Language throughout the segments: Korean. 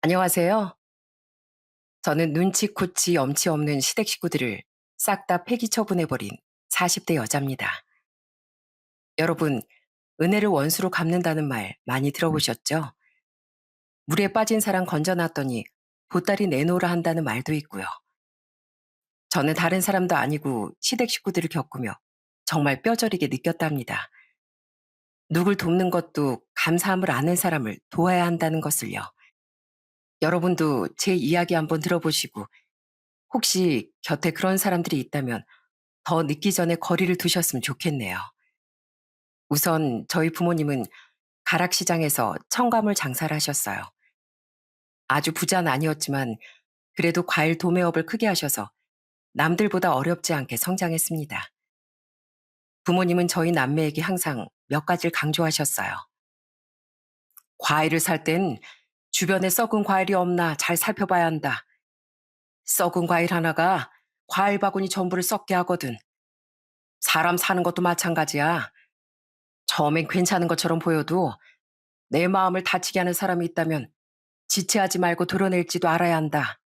안녕하세요. 저는 눈치, 코치, 염치 없는 시댁 식구들을 싹 다 폐기 처분해버린 40대 여자입니다. 여러분, 은혜를 원수로 갚는다는 말 많이 들어보셨죠? 물에 빠진 사람 건져놨더니 보따리 내놓으라 한다는 말도 있고요. 저는 다른 사람도 아니고 시댁 식구들을 겪으며 정말 뼈저리게 느꼈답니다. 누굴 돕는 것도 감사함을 아는 사람을 도와야 한다는 것을요. 여러분도 제 이야기 한번 들어보시고 혹시 곁에 그런 사람들이 있다면 더 늦기 전에 거리를 두셨으면 좋겠네요. 우선 저희 부모님은 가락시장에서 첨가물 장사를 하셨어요. 아주 부자는 아니었지만 그래도 과일 도매업을 크게 하셔서 남들보다 어렵지 않게 성장했습니다. 부모님은 저희 남매에게 항상 몇 가지를 강조하셨어요. 과일을 살 땐 주변에 썩은 과일이 없나 잘 살펴봐야 한다. 썩은 과일 하나가 과일 바구니 전부를 썩게 하거든. 사람 사는 것도 마찬가지야. 처음엔 괜찮은 것처럼 보여도 내 마음을 다치게 하는 사람이 있다면 지체하지 말고 드러낼지도 알아야 한다.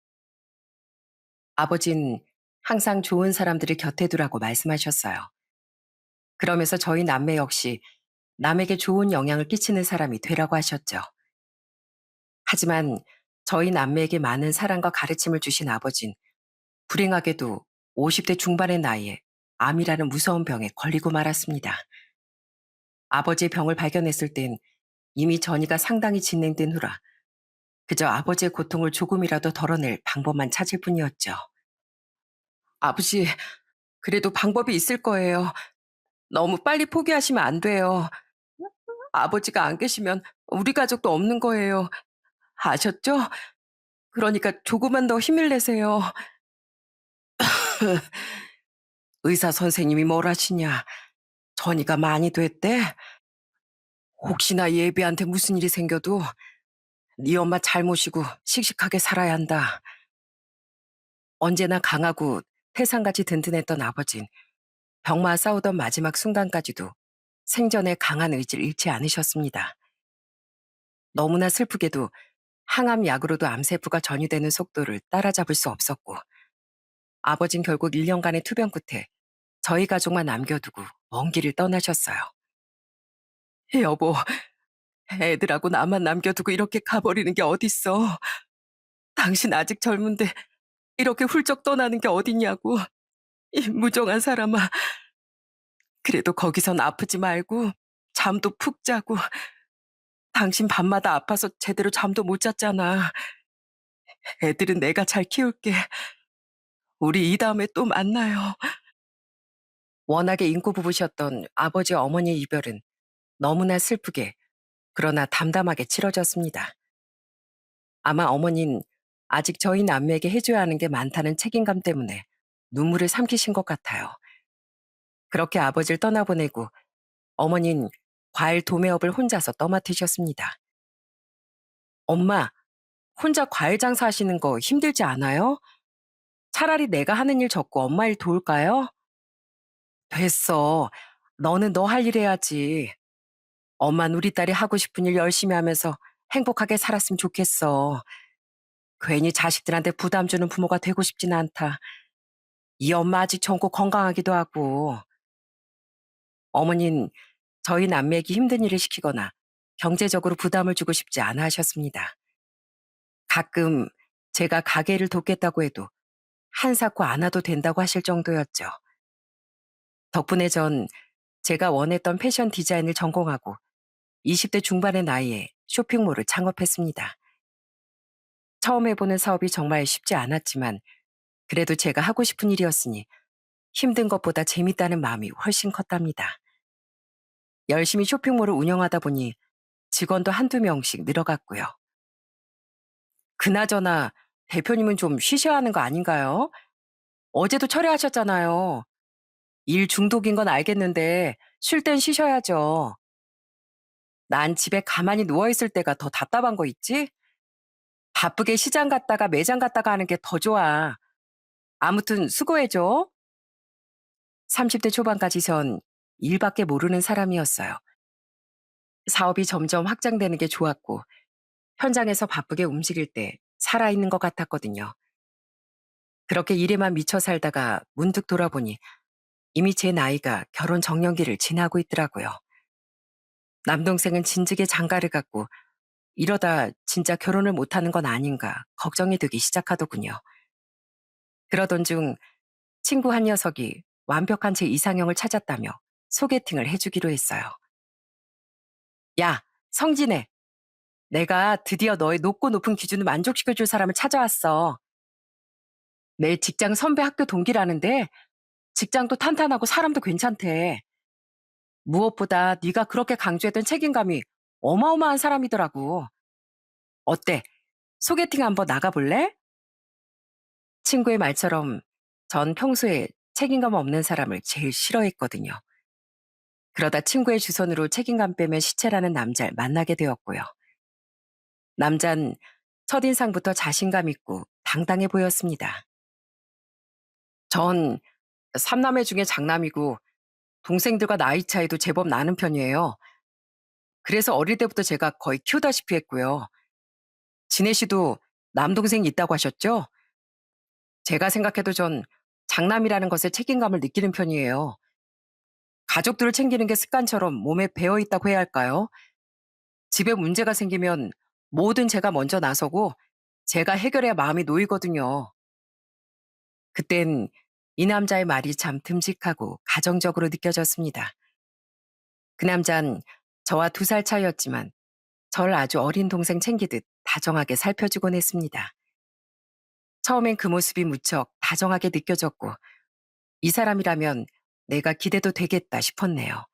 아버진 항상 좋은 사람들을 곁에 두라고 말씀하셨어요. 그러면서 저희 남매 역시 남에게 좋은 영향을 끼치는 사람이 되라고 하셨죠. 하지만 저희 남매에게 많은 사랑과 가르침을 주신 아버진 불행하게도 50대 중반의 나이에 암이라는 무서운 병에 걸리고 말았습니다. 아버지의 병을 발견했을 땐 이미 전이가 상당히 진행된 후라 그저 아버지의 고통을 조금이라도 덜어낼 방법만 찾을 뿐이었죠. 아버지, 그래도 방법이 있을 거예요. 너무 빨리 포기하시면 안 돼요. 아버지가 안 계시면 우리 가족도 없는 거예요. 아셨죠? 그러니까 조금만 더 힘을 내세요. 의사 선생님이 뭘 하시냐? 전이가 많이 됐대? 혹시나 예비한테 무슨 일이 생겨도 네 엄마 잘 모시고 씩씩하게 살아야 한다. 언제나 강하고 태산같이 든든했던 아버진 병마 싸우던 마지막 순간까지도 생전에 강한 의지를 잃지 않으셨습니다. 너무나 슬프게도 항암 약으로도 암세포가 전이되는 속도를 따라잡을 수 없었고 아버진 결국 1년간의 투병 끝에 저희 가족만 남겨두고 먼 길을 떠나셨어요. 여보, 애들하고 나만 남겨두고 이렇게 가버리는 게 어딨어. 당신 아직 젊은데 이렇게 훌쩍 떠나는 게 어딨냐고. 이 무정한 사람아. 그래도 거기선 아프지 말고 잠도 푹 자고 당신 밤마다 아파서 제대로 잠도 못 잤잖아. 애들은 내가 잘 키울게. 우리 이 다음에 또 만나요. 워낙에 인고 부부셨던 아버지 어머니의 이별은 너무나 슬프게 그러나 담담하게 치러졌습니다. 아마 어머닌 아직 저희 남매에게 해줘야 하는 게 많다는 책임감 때문에 눈물을 삼키신 것 같아요. 그렇게 아버지를 떠나보내고 어머닌 과일 도매업을 혼자서 떠맡으셨습니다. 엄마, 혼자 과일 장사하시는 거 힘들지 않아요? 차라리 내가 하는 일 접고 엄마 일 도울까요? 됐어. 너는 너 할 일 해야지. 엄만 우리 딸이 하고 싶은 일 열심히 하면서 행복하게 살았으면 좋겠어. 괜히 자식들한테 부담 주는 부모가 되고 싶진 않다. 이 엄마 아직 젊고 건강하기도 하고. 어머닌 저희 남매에게 힘든 일을 시키거나 경제적으로 부담을 주고 싶지 않아 하셨습니다. 가끔 제가 가게를 돕겠다고 해도 한사코 안 와도 된다고 하실 정도였죠. 덕분에 전 제가 원했던 패션 디자인을 전공하고 20대 중반의 나이에 쇼핑몰을 창업했습니다. 처음 해보는 사업이 정말 쉽지 않았지만 그래도 제가 하고 싶은 일이었으니 힘든 것보다 재밌다는 마음이 훨씬 컸답니다. 열심히 쇼핑몰을 운영하다 보니 직원도 한두 명씩 늘어갔고요. 그나저나 대표님은 좀 쉬셔야 하는 거 아닌가요? 어제도 철회하셨잖아요. 일 중독인 건 알겠는데 쉴 땐 쉬셔야죠. 난 집에 가만히 누워있을 때가 더 답답한 거 있지? 바쁘게 시장 갔다가 매장 갔다가 하는 게 더 좋아. 아무튼 수고해줘. 30대 초반까지 전 일밖에 모르는 사람이었어요. 사업이 점점 확장되는 게 좋았고 현장에서 바쁘게 움직일 때 살아있는 것 같았거든요. 그렇게 일에만 미쳐 살다가 문득 돌아보니 이미 제 나이가 결혼 정년기를 지나고 있더라고요. 남동생은 진즉에 장가를 갔고 이러다 진짜 결혼을 못하는 건 아닌가 걱정이 되기 시작하더군요. 그러던 중 친구 한 녀석이 완벽한 제 이상형을 찾았다며 소개팅을 해주기로 했어요. 야, 성진애, 내가 드디어 너의 높고 높은 기준을 만족시켜줄 사람을 찾아왔어. 내 직장 선배 학교 동기라는데 직장도 탄탄하고 사람도 괜찮대. 무엇보다 네가 그렇게 강조했던 책임감이 어마어마한 사람이더라고. 어때? 소개팅 한번 나가볼래? 친구의 말처럼 전 평소에 책임감 없는 사람을 제일 싫어했거든요. 그러다 친구의 주선으로 책임감 빼면 시체라는 남자를 만나게 되었고요. 남잔 첫인상부터 자신감 있고 당당해 보였습니다. 전 삼남매 중에 장남이고 동생들과 나이 차이도 제법 나는 편이에요. 그래서 어릴 때부터 제가 거의 키우다시피 했고요. 진혜 씨도 남동생이 있다고 하셨죠? 제가 생각해도 전 장남이라는 것에 책임감을 느끼는 편이에요. 가족들을 챙기는 게 습관처럼 몸에 배어 있다고 해야 할까요? 집에 문제가 생기면 뭐든 제가 먼저 나서고 제가 해결해야 마음이 놓이거든요. 그땐 이 남자의 말이 참 듬직하고 가정적으로 느껴졌습니다. 그 남잔 저와 2살 차이였지만 절 아주 어린 동생 챙기듯 다정하게 살펴주곤 했습니다. 처음엔 그 모습이 무척 다정하게 느껴졌고 이 사람이라면 내가 기대도 되겠다 싶었네요.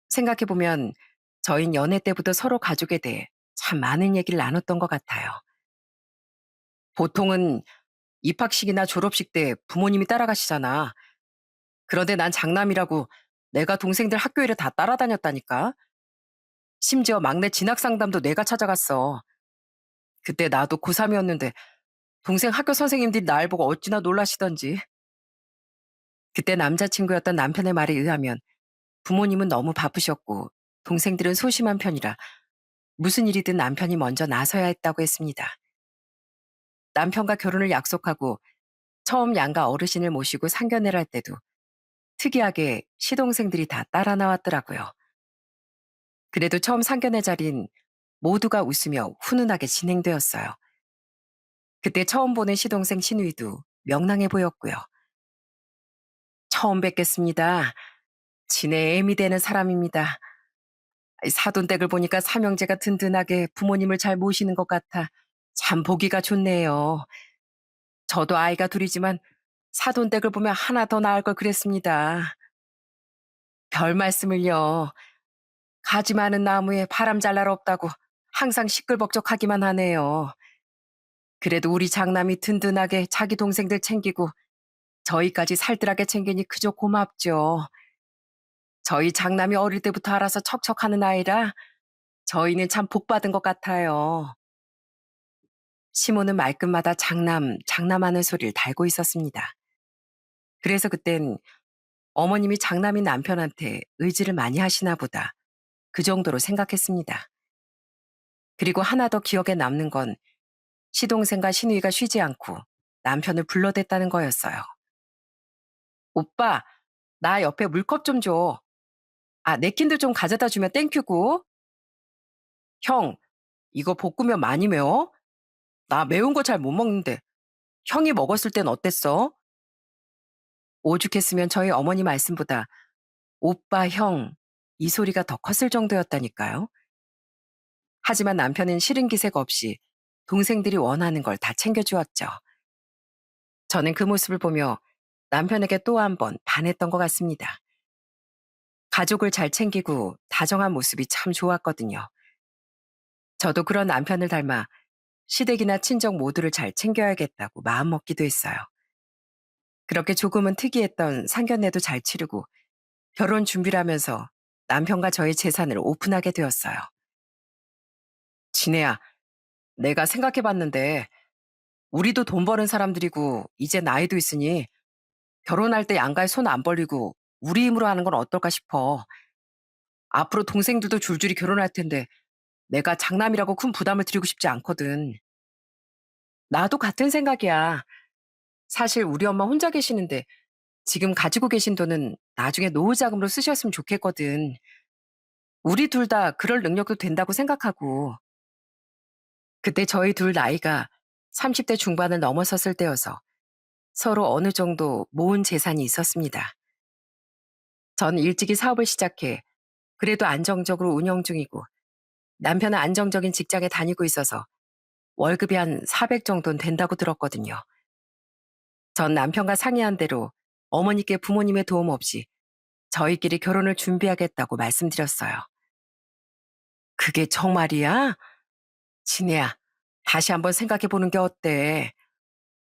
생각해보면 저흰 연애 때부터 서로 가족에 대해 참 많은 얘기를 나눴던 것 같아요. 보통은 입학식이나 졸업식 때 부모님이 따라가시잖아. 그런데 난 장남이라고 내가 동생들 학교 일에 다 따라다녔다니까. 심지어 막내 진학 상담도 내가 찾아갔어. 그때 나도 고3이었는데 동생 학교 선생님들이 날 보고 어찌나 놀라시던지. 그때 남자친구였던 남편의 말에 의하면 부모님은 너무 바쁘셨고 동생들은 소심한 편이라 무슨 일이든 남편이 먼저 나서야 했다고 했습니다. 남편과 결혼을 약속하고 처음 양가 어르신을 모시고 상견례를 할 때도 특이하게 시동생들이 다 따라 나왔더라고요. 그래도 처음 상견례 자리는 모두가 웃으며 훈훈하게 진행되었어요. 그때 처음 보는 시동생 신우이도 명랑해 보였고요. 처음 뵙겠습니다. 진의 애미 되는 사람입니다. 사돈댁을 보니까 삼형제가 든든하게 부모님을 잘 모시는 것 같아 참 보기가 좋네요. 저도 아이가 둘이지만 사돈댁을 보면 하나 더 나을 걸 그랬습니다. 별 말씀을요. 가지 많은 나무에 바람 잘 날 없다고 항상 시끌벅적하기만 하네요. 그래도 우리 장남이 든든하게 자기 동생들 챙기고 저희까지 살뜰하게 챙기니 그저 고맙죠. 저희 장남이 어릴 때부터 알아서 척척하는 아이라 저희는 참 복받은 것 같아요. 시모는 말끝마다 장남, 장남하는 소리를 달고 있었습니다. 그래서 그땐 어머님이 장남인 남편한테 의지를 많이 하시나 보다. 그 정도로 생각했습니다. 그리고 하나 더 기억에 남는 건 시동생과 시누이가 쉬지 않고 남편을 불러댔다는 거였어요. 오빠, 나 옆에 물컵 좀 줘. 아, 냅킨도 좀 가져다 주면 땡큐고. 형, 이거 볶으면 많이 매워? 나 매운 거 잘 못 먹는데. 형이 먹었을 땐 어땠어? 오죽했으면 저희 어머니 말씀보다 오빠, 형, 이 소리가 더 컸을 정도였다니까요. 하지만 남편은 싫은 기색 없이 동생들이 원하는 걸 다 챙겨주었죠. 저는 그 모습을 보며 남편에게 또 한 번 반했던 것 같습니다. 가족을 잘 챙기고 다정한 모습이 참 좋았거든요. 저도 그런 남편을 닮아 시댁이나 친정 모두를 잘 챙겨야겠다고 마음먹기도 했어요. 그렇게 조금은 특이했던 상견례도 잘 치르고 결혼 준비를 하면서 남편과 저의 재산을 오픈하게 되었어요. 진혜야, 내가 생각해봤는데 우리도 돈 버는 사람들이고 이제 나이도 있으니 결혼할 때 양가에 손 안 벌리고 우리 힘으로 하는 건 어떨까 싶어. 앞으로 동생들도 줄줄이 결혼할 텐데 내가 장남이라고 큰 부담을 드리고 싶지 않거든. 나도 같은 생각이야. 사실 우리 엄마 혼자 계시는데 지금 가지고 계신 돈은 나중에 노후 자금으로 쓰셨으면 좋겠거든. 우리 둘 다 그럴 능력도 된다고 생각하고. 그때 저희 둘 나이가 30대 중반을 넘어섰을 때여서 서로 어느 정도 모은 재산이 있었습니다. 전 일찍이 사업을 시작해 그래도 안정적으로 운영 중이고 남편은 안정적인 직장에 다니고 있어서 월급이 한 400 정도는 된다고 들었거든요. 전 남편과 상의한 대로 어머니께 부모님의 도움 없이 저희끼리 결혼을 준비하겠다고 말씀드렸어요. 그게 정말이야? 진혜야, 다시 한번 생각해 보는 게 어때?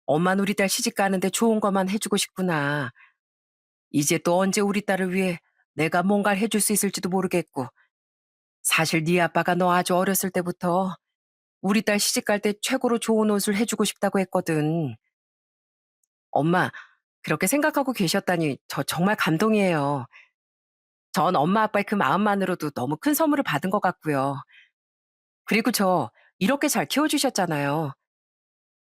엄마는 우리 딸 시집 가는데 좋은 것만 해주고 싶구나. 이제 또 언제 우리 딸을 위해 내가 뭔가를 해줄 수 있을지도 모르겠고. 사실 네 아빠가 너 아주 어렸을 때부터 우리 딸 시집 갈 때 최고로 좋은 옷을 해주고 싶다고 했거든. 엄마, 그렇게 생각하고 계셨다니 저 정말 감동이에요. 전 엄마 아빠의 그 마음만으로도 너무 큰 선물을 받은 것 같고요. 그리고 저 이렇게 잘 키워주셨잖아요.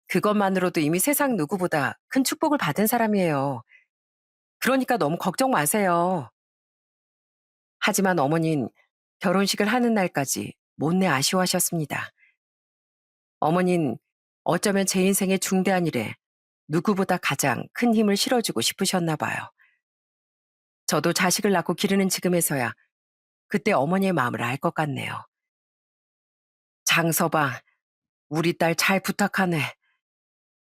그것만으로도 이미 세상 누구보다 큰 축복을 받은 사람이에요. 그러니까 너무 걱정 마세요. 하지만 어머닌 결혼식을 하는 날까지 못내 아쉬워하셨습니다. 어머닌 어쩌면 제 인생의 중대한 일에 누구보다 가장 큰 힘을 실어주고 싶으셨나 봐요. 저도 자식을 낳고 기르는 지금에서야 그때 어머니의 마음을 알 것 같네요. 장서방, 우리 딸 잘 부탁하네.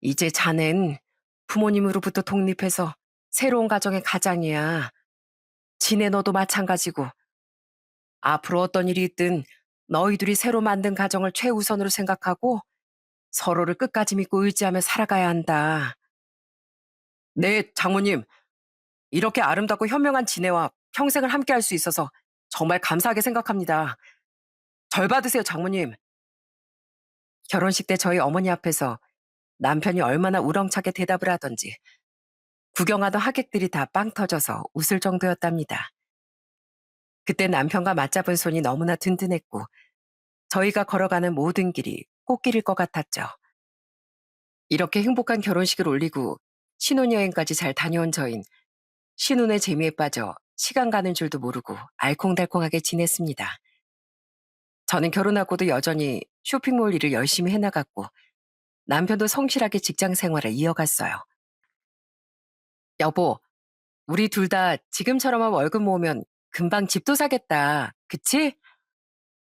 이제 자넨 부모님으로부터 독립해서 새로운 가정의 가장이야. 지네 너도 마찬가지고. 앞으로 어떤 일이 있든 너희들이 새로 만든 가정을 최우선으로 생각하고 서로를 끝까지 믿고 의지하며 살아가야 한다. 네, 장모님. 이렇게 아름답고 현명한 지네와 평생을 함께 할 수 있어서 정말 감사하게 생각합니다. 절 받으세요, 장모님. 결혼식 때 저희 어머니 앞에서 남편이 얼마나 우렁차게 대답을 하던지 구경하던 하객들이 다 빵 터져서 웃을 정도였답니다. 그때 남편과 맞잡은 손이 너무나 든든했고 저희가 걸어가는 모든 길이 꽃길일 것 같았죠. 이렇게 행복한 결혼식을 올리고 신혼여행까지 잘 다녀온 저흰 신혼의 재미에 빠져 시간 가는 줄도 모르고 알콩달콩하게 지냈습니다. 저는 결혼하고도 여전히 쇼핑몰 일을 열심히 해나갔고 남편도 성실하게 직장 생활을 이어갔어요. 여보, 우리 둘 다 지금처럼만 월급 모으면 금방 집도 사겠다. 그치?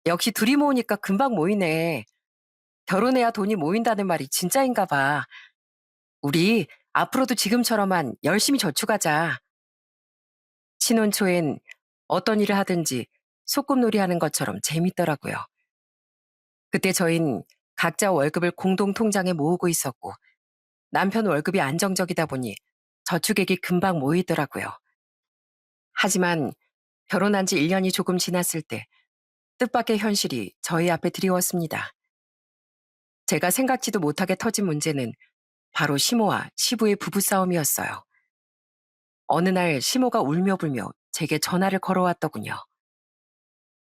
역시 둘이 모으니까 금방 모이네. 결혼해야 돈이 모인다는 말이 진짜인가 봐. 우리 앞으로도 지금처럼만 열심히 저축하자. 신혼 초엔 어떤 일을 하든지 소꿉놀이 하는 것처럼 재밌더라고요. 그때 저흰 각자 월급을 공동 통장에 모으고 있었고 남편 월급이 안정적이다 보니 저축액이 금방 모이더라고요. 하지만 결혼한 지 1년이 조금 지났을 때 뜻밖의 현실이 저희 앞에 드리웠습니다. 제가 생각지도 못하게 터진 문제는 바로 시모와 시부의 부부싸움이었어요. 어느 날 시모가 울며불며 제게 전화를 걸어왔더군요.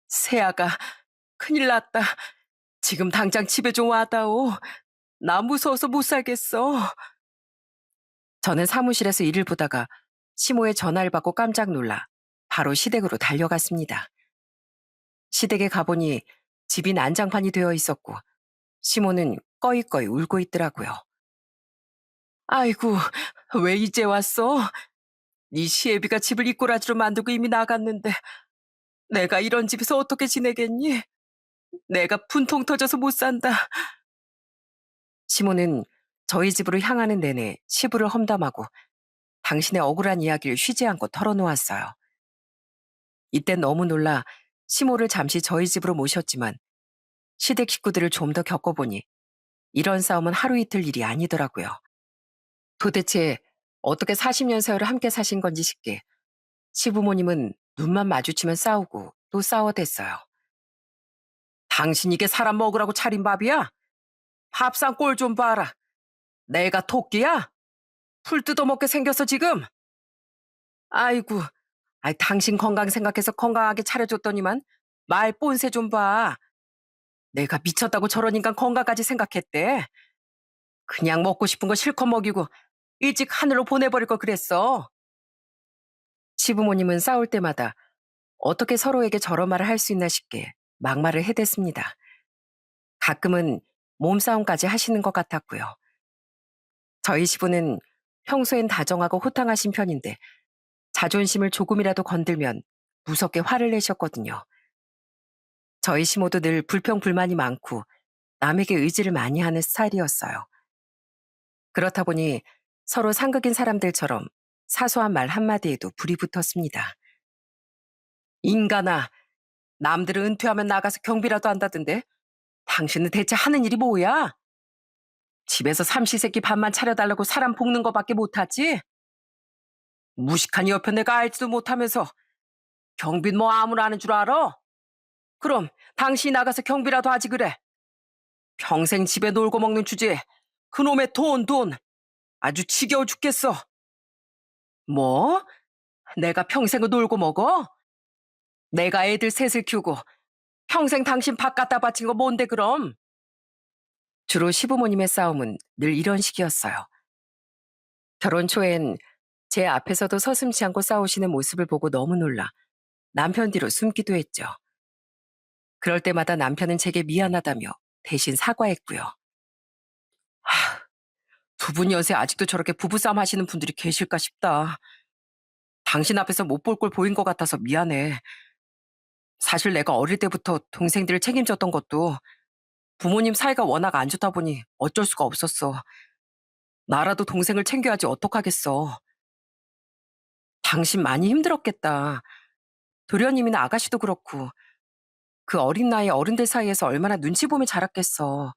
새아가 큰일 났다. 지금 당장 집에 좀 와다오. 나 무서워서 못 살겠어. 저는 사무실에서 일을 보다가 시모의 전화를 받고 깜짝 놀라 바로 시댁으로 달려갔습니다. 시댁에 가보니 집이 난장판이 되어 있었고 시모는 꺼이꺼이 울고 있더라고요. 아이고, 왜 이제 왔어? 네 시애비가 집을 이꼬라지로 만들고 이미 나갔는데 내가 이런 집에서 어떻게 지내겠니? 내가 분통 터져서 못 산다. 시모는 저희 집으로 향하는 내내 시부를 험담하고 당신의 억울한 이야기를 쉬지 않고 털어놓았어요. 이땐 너무 놀라 시모를 잠시 저희 집으로 모셨지만 시댁 식구들을 좀 더 겪어보니 이런 싸움은 하루 이틀 일이 아니더라고요. 도대체 어떻게 40년 세월을 함께 사신 건지 싶게 시부모님은 눈만 마주치면 싸우고 또 싸워댔어요. 당신 이게 사람 먹으라고 차린 밥이야? 밥상 꼴 좀 봐라. 내가 토끼야? 풀 뜯어먹게 생겼어 지금? 아이고, 당신 건강 생각해서 건강하게 차려줬더니만 말 뽐새 좀 봐. 내가 미쳤다고 저런 인간 건강까지 생각했대. 그냥 먹고 싶은 거 실컷 먹이고 일찍 하늘로 보내버릴 걸 그랬어. 시부모님은 싸울 때마다 어떻게 서로에게 저런 말을 할 수 있나 싶게 막말을 해댔습니다. 가끔은 몸싸움까지 하시는 것 같았고요. 저희 시부는 평소엔 다정하고 호탕하신 편인데 자존심을 조금이라도 건들면 무섭게 화를 내셨거든요. 저희 시모도 늘 불평불만이 많고 남에게 의지를 많이 하는 스타일이었어요. 그렇다 보니 서로 상극인 사람들처럼 사소한 말 한마디에도 불이 붙었습니다. 인간아, 남들은 은퇴하면 나가서 경비라도 한다던데 당신은 대체 하는 일이 뭐야? 집에서 삼시세끼 밥만 차려달라고 사람 볶는 거밖에 못하지? 무식한 옆에 내가 알지도 못하면서 경비는 뭐 아무나 하는 줄 알아? 그럼 당신이 나가서 경비라도 하지 그래. 평생 집에 놀고 먹는 주제에 그놈의 돈 아주 지겨워 죽겠어. 뭐? 내가 평생을 놀고 먹어? 내가 애들 셋을 키우고 평생 당신 밥 갖다 바친 거 뭔데 그럼? 주로 시부모님의 싸움은 늘 이런 식이었어요. 결혼 초엔 제 앞에서도 서슴지 않고 싸우시는 모습을 보고 너무 놀라 남편 뒤로 숨기도 했죠. 그럴 때마다 남편은 제게 미안하다며 대신 사과했고요. 두 분 연세 아직도 저렇게 부부싸움 하시는 분들이 계실까 싶다. 당신 앞에서 못 볼 걸 보인 것 같아서 미안해. 사실 내가 어릴 때부터 동생들을 책임졌던 것도 부모님 사이가 워낙 안 좋다 보니 어쩔 수가 없었어. 나라도 동생을 챙겨야지 어떡하겠어. 당신 많이 힘들었겠다. 도련님이나 아가씨도 그렇고 그 어린 나이에 어른들 사이에서 얼마나 눈치 보며 자랐겠어.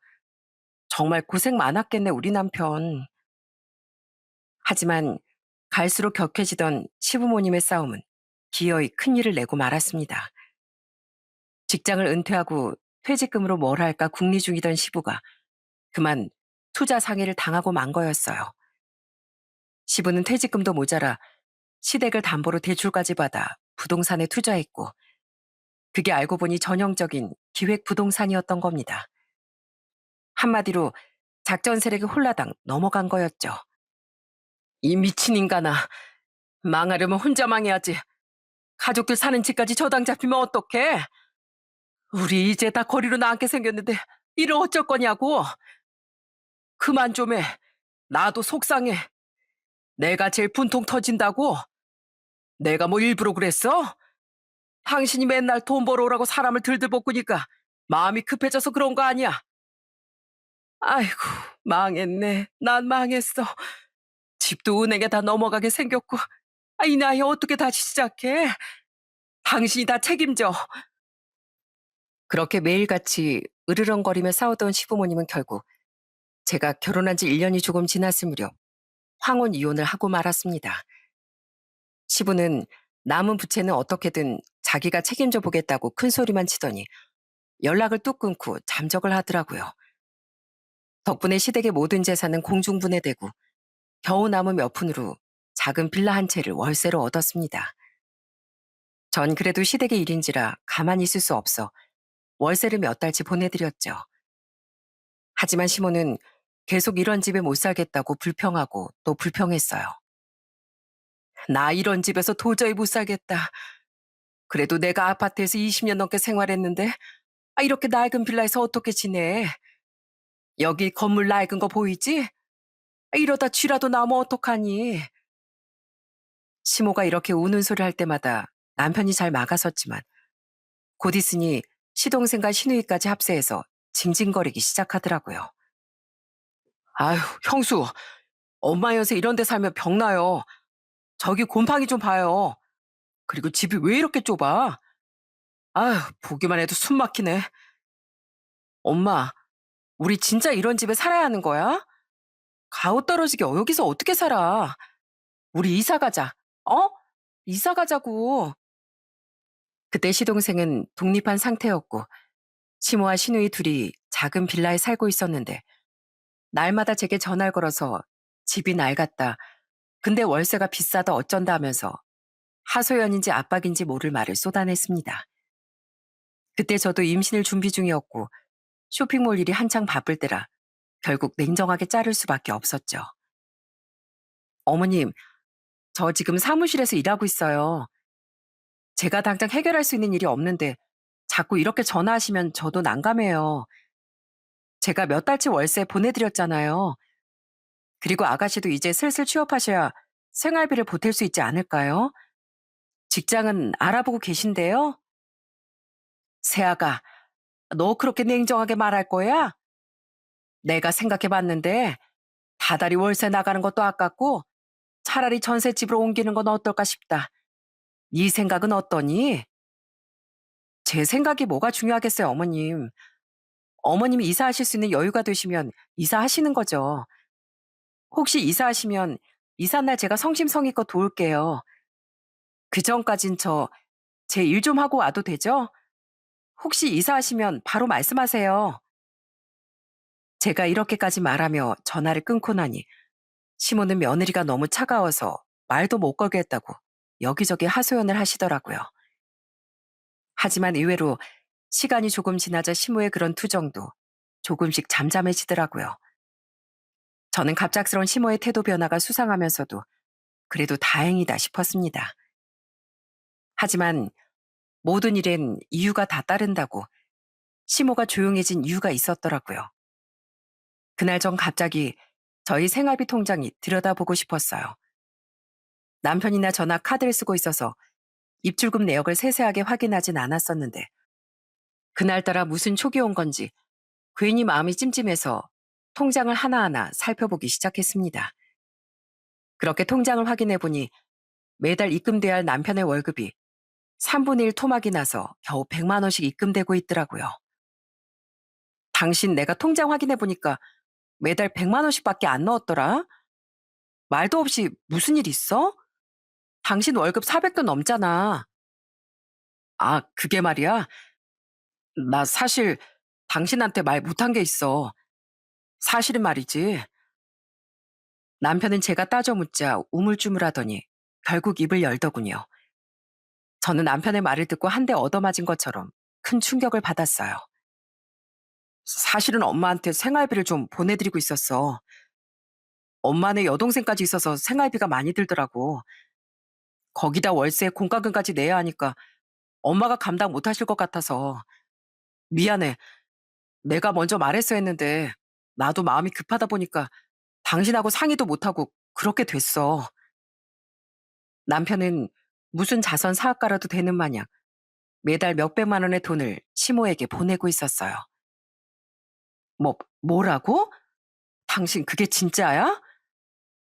정말 고생 많았겠네 우리 남편. 하지만 갈수록 격해지던 시부모님의 싸움은 기어이 큰일을 내고 말았습니다. 직장을 은퇴하고 퇴직금으로 뭘 할까 궁리 중이던 시부가 그만 투자 상해를 당하고 만 거였어요. 시부는 퇴직금도 모자라 시댁을 담보로 대출까지 받아 부동산에 투자했고 그게 알고 보니 전형적인 기획 부동산이었던 겁니다. 한마디로 작전 세력이 홀라당 넘어간 거였죠. 이 미친 인간아, 망하려면 혼자 망해야지. 가족들 사는 집까지 저당 잡히면 어떡해? 우리 이제 다 거리로 나앉게 생겼는데 이를 어쩔 거냐고. 그만 좀 해. 나도 속상해. 내가 제일 분통 터진다고? 내가 뭐 일부러 그랬어? 당신이 맨날 돈 벌어오라고 사람을 들들 볶으니까 마음이 급해져서 그런 거 아니야? 아이고, 망했네. 난 망했어. 집도 은행에 다 넘어가게 생겼고, 이 나이에 어떻게 다시 시작해? 당신이 다 책임져. 그렇게 매일같이 으르렁거리며 싸우던 시부모님은 결국 제가 결혼한 지 1년이 조금 지났을 무렵 황혼 이혼을 하고 말았습니다. 시부는 남은 부채는 어떻게든 자기가 책임져 보겠다고 큰 소리만 치더니 연락을 뚝 끊고 잠적을 하더라고요. 덕분에 시댁의 모든 재산은 공중분해되고 겨우 남은 몇 푼으로 작은 빌라 한 채를 월세로 얻었습니다. 전 그래도 시댁의 일인지라 가만히 있을 수 없어 월세를 몇 달치 보내드렸죠. 하지만 시모는 계속 이런 집에 못 살겠다고 불평하고 또 불평했어요. 나 이런 집에서 도저히 못 살겠다. 그래도 내가 아파트에서 20년 넘게 생활했는데 이렇게 낡은 빌라에서 어떻게 지내? 여기 건물 낡은 거 보이지? 이러다 쥐라도 나면 어떡하니? 시모가 이렇게 우는 소리 할 때마다 남편이 잘 막아섰지만 곧 있으니 시동생과 시누이까지 합세해서 징징거리기 시작하더라고요. 아휴, 형수, 엄마 연세 이런 데 살면 병나요. 저기 곰팡이 좀 봐요. 그리고 집이 왜 이렇게 좁아? 아휴, 보기만 해도 숨 막히네. 엄마, 우리 진짜 이런 집에 살아야 하는 거야? 가오 떨어지게 여기서 어떻게 살아? 우리 이사 가자. 어? 이사 가자고. 그때 시동생은 독립한 상태였고 시모와 시누이 둘이 작은 빌라에 살고 있었는데 날마다 제게 전화를 걸어서 집이 낡았다. 근데 월세가 비싸다 어쩐다 하면서 하소연인지 압박인지 모를 말을 쏟아냈습니다. 그때 저도 임신을 준비 중이었고 쇼핑몰 일이 한창 바쁠 때라 결국 냉정하게 자를 수밖에 없었죠. 어머님, 저 지금 사무실에서 일하고 있어요. 제가 당장 해결할 수 있는 일이 없는데 자꾸 이렇게 전화하시면 저도 난감해요. 제가 몇 달치 월세 보내드렸잖아요. 그리고 아가씨도 이제 슬슬 취업하셔야 생활비를 보탤 수 있지 않을까요? 직장은 알아보고 계신데요? 세아가, 너 그렇게 냉정하게 말할 거야? 내가 생각해 봤는데 다달이 월세 나가는 것도 아깝고 차라리 전셋집으로 옮기는 건 어떨까 싶다. 네 생각은 어떠니? 제 생각이 뭐가 중요하겠어요, 어머님. 어머님이 이사하실 수 있는 여유가 되시면 이사하시는 거죠. 혹시 이사하시면 이삿날 제가 성심성의껏 도울게요. 그 전까진 제 일 좀 하고 와도 되죠? 혹시 이사하시면 바로 말씀하세요. 제가 이렇게까지 말하며 전화를 끊고 나니 시모는 며느리가 너무 차가워서 말도 못 걸겠다고 여기저기 하소연을 하시더라고요. 하지만 의외로 시간이 조금 지나자 시모의 그런 투정도 조금씩 잠잠해지더라고요. 저는 갑작스러운 시모의 태도 변화가 수상하면서도 그래도 다행이다 싶었습니다. 하지만 모든 일엔 이유가 다 따른다고 시모가 조용해진 이유가 있었더라고요. 그날 전 갑자기 저희 생활비 통장이 들여다보고 싶었어요. 남편이나 저나 카드를 쓰고 있어서 입출금 내역을 세세하게 확인하진 않았었는데 그날따라 무슨 촉이 온 건지 괜히 마음이 찜찜해서 통장을 하나하나 살펴보기 시작했습니다. 그렇게 통장을 확인해 보니 매달 입금돼야 할 남편의 월급이 3분의 1 토막이 나서 겨우 100만 원씩 입금되고 있더라고요. 당신 내가 통장 확인해 보니까 매달 100만 원씩밖에 안 넣었더라? 말도 없이 무슨 일 있어? 당신 월급 400도 넘잖아. 아, 그게 말이야. 나 사실 당신한테 말 못한 게 있어. 사실은 말이지. 남편은 제가 따져 묻자 우물쭈물하더니 결국 입을 열더군요. 저는 남편의 말을 듣고 한 대 얻어맞은 것처럼 큰 충격을 받았어요. 사실은 엄마한테 생활비를 좀 보내드리고 있었어. 엄마네 여동생까지 있어서 생활비가 많이 들더라고. 거기다 월세 공과금까지 내야 하니까 엄마가 감당 못하실 것 같아서. 미안해. 내가 먼저 말했어야 했는데 나도 마음이 급하다 보니까 당신하고 상의도 못하고 그렇게 됐어. 남편은 무슨 자선 사업가라도 되는 마냥 매달 몇백만 원의 돈을 시모에게 보내고 있었어요. 뭐라고? 당신 그게 진짜야?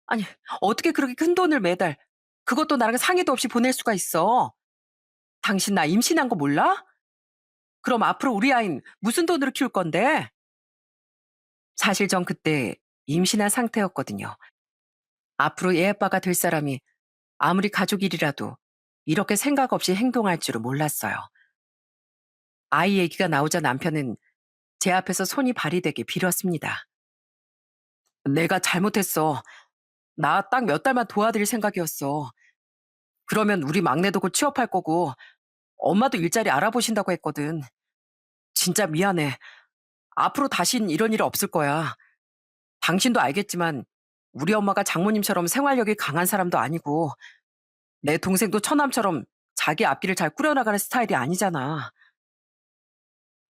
아니, 어떻게 그렇게 큰 돈을 매달, 그것도 나랑 상의도 없이 보낼 수가 있어? 당신 나 임신한 거 몰라? 그럼 앞으로 우리 아이는 무슨 돈으로 키울 건데? 사실 전 그때 임신한 상태였거든요. 앞으로 애 아빠가 될 사람이 아무리 가족 일이라도 이렇게 생각 없이 행동할 줄은 몰랐어요. 아이 얘기가 나오자 남편은 제 앞에서 손이 발이 되게 빌었습니다. 내가 잘못했어. 나 딱 몇 달만 도와드릴 생각이었어. 그러면 우리 막내도 곧 취업할 거고 엄마도 일자리 알아보신다고 했거든. 진짜 미안해. 앞으로 다신 이런 일 없을 거야. 당신도 알겠지만 우리 엄마가 장모님처럼 생활력이 강한 사람도 아니고 내 동생도 처남처럼 자기 앞길을 잘 꾸려나가는 스타일이 아니잖아.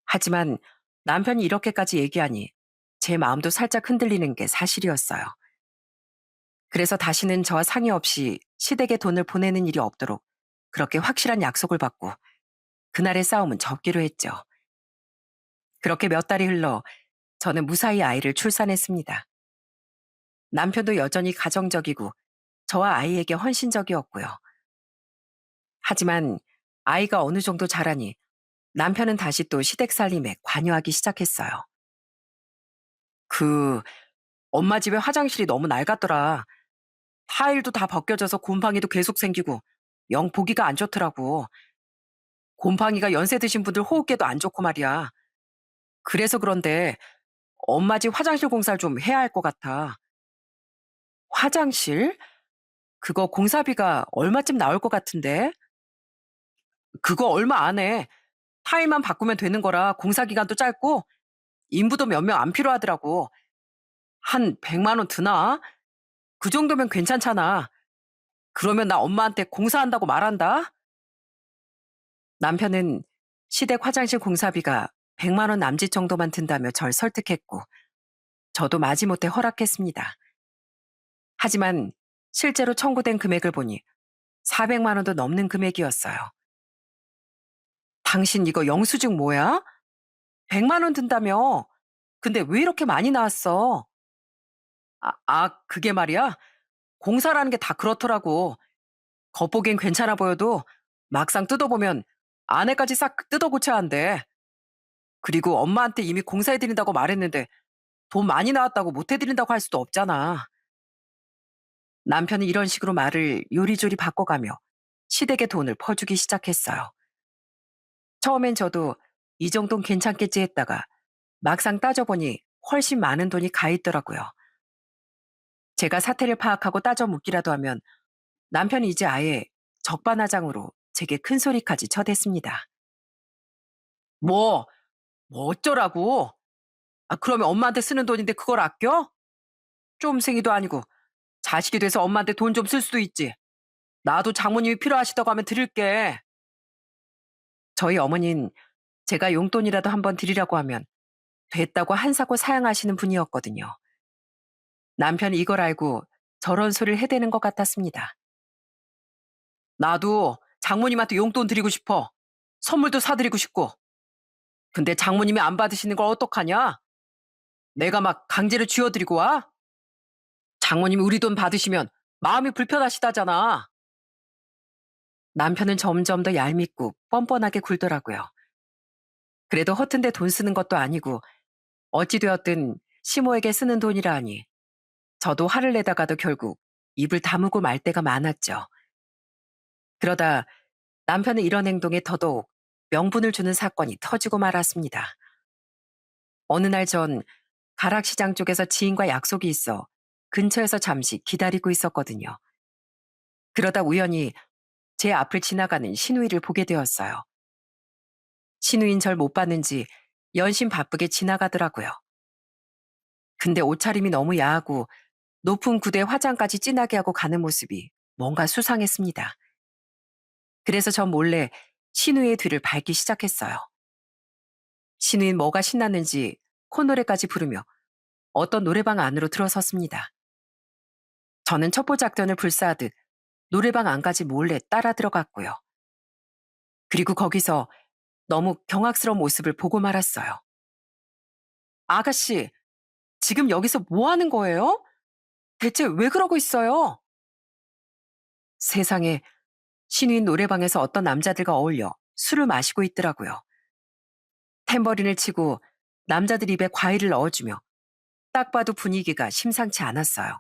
하지만 남편이 이렇게까지 얘기하니 제 마음도 살짝 흔들리는 게 사실이었어요. 그래서 다시는 저와 상의 없이 시댁에 돈을 보내는 일이 없도록 그렇게 확실한 약속을 받고 그날의 싸움은 접기로 했죠. 그렇게 몇 달이 흘러 저는 무사히 아이를 출산했습니다. 남편도 여전히 가정적이고 저와 아이에게 헌신적이었고요. 하지만 아이가 어느 정도 자라니 남편은 다시 또 시댁 살림에 관여하기 시작했어요. 그 엄마 집에 화장실이 너무 낡았더라. 타일도 다 벗겨져서 곰팡이도 계속 생기고 영 보기가 안 좋더라고. 곰팡이가 연세 드신 분들 호흡기도 안 좋고 말이야. 그래서 그런데 엄마 집 화장실 공사를 좀 해야 할 것 같아. 화장실? 그거 공사비가 얼마쯤 나올 것 같은데? 그거 얼마 안 해. 타일만 바꾸면 되는 거라 공사 기간도 짧고 인부도 몇 명 안 필요하더라고. 한 100만 원 드나? 그 정도면 괜찮잖아. 그러면 나 엄마한테 공사한다고 말한다. 남편은 시댁 화장실 공사비가 100만 원 남짓 정도만 든다며 절 설득했고 저도 마지못해 허락했습니다. 하지만 실제로 청구된 금액을 보니 400만 원도 넘는 금액이었어요. 당신 이거 영수증 뭐야? 100만 원 든다며. 근데 왜 이렇게 많이 나왔어? 그게 말이야. 공사라는 게 다 그렇더라고. 겉보기엔 괜찮아 보여도 막상 뜯어보면 안에까지 싹 뜯어 고쳐야 한대. 그리고 엄마한테 이미 공사해드린다고 말했는데 돈 많이 나왔다고 못해드린다고 할 수도 없잖아. 남편이 이런 식으로 말을 요리조리 바꿔가며 시댁에 돈을 퍼주기 시작했어요. 처음엔 저도 이 정도는 괜찮겠지 했다가 막상 따져보니 훨씬 많은 돈이 가 있더라고요. 제가 사태를 파악하고 따져 묻기라도 하면 남편이 이제 아예 적반하장으로 제게 큰 소리까지 쳐댔습니다. 뭐, 뭐 어쩌라고? 그러면 엄마한테 쓰는 돈인데 그걸 아껴? 쫌생이도 아니고 자식이 돼서 엄마한테 돈 좀 쓸 수도 있지. 나도 장모님이 필요하시다고 하면 드릴게. 저희 어머니는 제가 용돈이라도 한번 드리라고 하면 됐다고 한사코 사양하시는 분이었거든요. 남편이 이걸 알고 저런 소리를 해대는 것 같았습니다. 나도 장모님한테 용돈 드리고 싶어. 선물도 사드리고 싶고. 근데 장모님이 안 받으시는 걸 어떡하냐? 내가 막 강제로 쥐어드리고 와? 장모님이 우리 돈 받으시면 마음이 불편하시다잖아. 남편은 점점 더 얄밉고 뻔뻔하게 굴더라고요. 그래도 허튼데 돈 쓰는 것도 아니고 어찌되었든 시모에게 쓰는 돈이라 하니 저도 화를 내다가도 결국 입을 다무고 말 때가 많았죠. 그러다 남편의 이런 행동에 더더욱 명분을 주는 사건이 터지고 말았습니다. 어느 날 전 가락시장 쪽에서 지인과 약속이 있어 근처에서 잠시 기다리고 있었거든요. 그러다 우연히 제 앞을 지나가는 신우이를 보게 되었어요. 신우인 절 못 봤는지 연신 바쁘게 지나가더라고요. 근데 옷차림이 너무 야하고 높은 구두에 화장까지 진하게 하고 가는 모습이 뭔가 수상했습니다. 그래서 전 몰래 신우이의 뒤를 밟기 시작했어요. 신우인 뭐가 신났는지 콧노래까지 부르며 어떤 노래방 안으로 들어섰습니다. 저는 첩보 작전을 불사하듯 노래방 안까지 몰래 따라 들어갔고요. 그리고 거기서 너무 경악스러운 모습을 보고 말았어요. 아가씨, 지금 여기서 뭐 하는 거예요? 대체 왜 그러고 있어요? 세상에 신우인 노래방에서 어떤 남자들과 어울려 술을 마시고 있더라고요. 탬버린을 치고 남자들 입에 과일을 넣어주며 딱 봐도 분위기가 심상치 않았어요.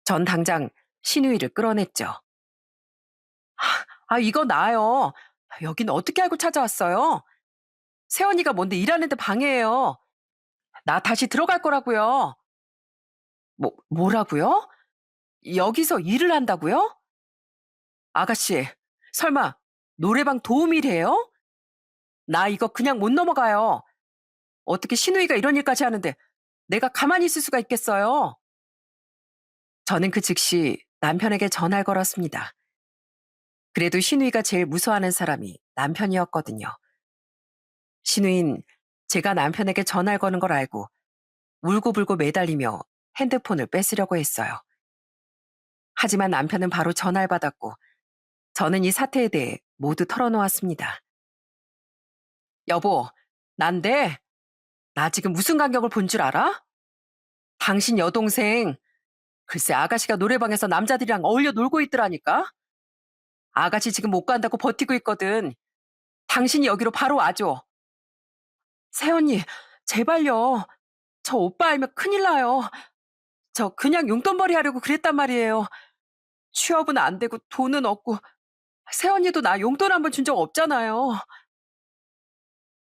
전 당장 신우이를 끌어냈죠. 이거 나요. 여긴 어떻게 알고 찾아왔어요? 새언니가 뭔데 일하는데 방해해요. 나 다시 들어갈 거라고요. 뭐라고요? 여기서 일을 한다고요? 아가씨, 설마 노래방 도우미래요? 나 이거 그냥 못 넘어가요. 어떻게 신우이가 이런 일까지 하는데 내가 가만히 있을 수가 있겠어요? 저는 그 즉시 남편에게 전화를 걸었습니다. 그래도 신우이가 제일 무서워하는 사람이 남편이었거든요. 신우인 제가 남편에게 전화를 거는 걸 알고 울고불고 매달리며 핸드폰을 뺏으려고 했어요. 하지만 남편은 바로 전화를 받았고 저는 이 사태에 대해 모두 털어놓았습니다. 여보, 난데 나 지금 무슨 간격을 본 줄 알아? 당신 여동생 글쎄 아가씨가 노래방에서 남자들이랑 어울려 놀고 있더라니까. 아가씨 지금 못 간다고 버티고 있거든. 당신이 여기로 바로 와줘. 새언니, 제발요. 저 오빠 알면 큰일 나요. 저 그냥 용돈벌이 하려고 그랬단 말이에요. 취업은 안 되고 돈은 없고 새언니도 나 용돈 한 번 준 적 없잖아요.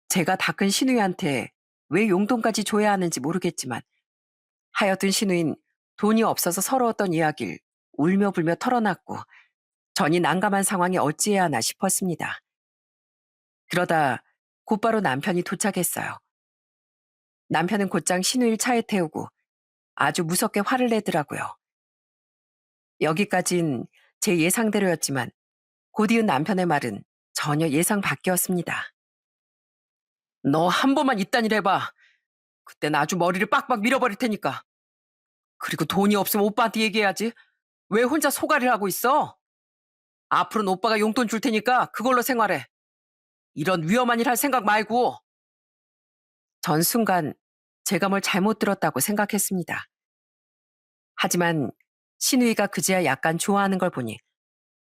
제가 다 큰 신우이한테 왜 용돈까지 줘야 하는지 모르겠지만 하여튼 신우인 돈이 없어서 서러웠던 이야기를 울며불며 털어놨고 전이 난감한 상황에 어찌해야 하나 싶었습니다. 그러다 곧바로 남편이 도착했어요. 남편은 곧장 신우이를 차에 태우고 아주 무섭게 화를 내더라고요. 여기까진 제 예상대로였지만 곧 이은 남편의 말은 전혀 예상 밖이었습니다. 너 한 번만 이딴 일 해봐. 그땐 아주 머리를 빡빡 밀어버릴 테니까. 그리고 돈이 없으면 오빠한테 얘기해야지. 왜 혼자 소갈이를 하고 있어? 앞으로는 오빠가 용돈 줄 테니까 그걸로 생활해. 이런 위험한 일 할 생각 말고. 전 순간 제가 뭘 잘못 들었다고 생각했습니다. 하지만 신우이가 그제야 약간 좋아하는 걸 보니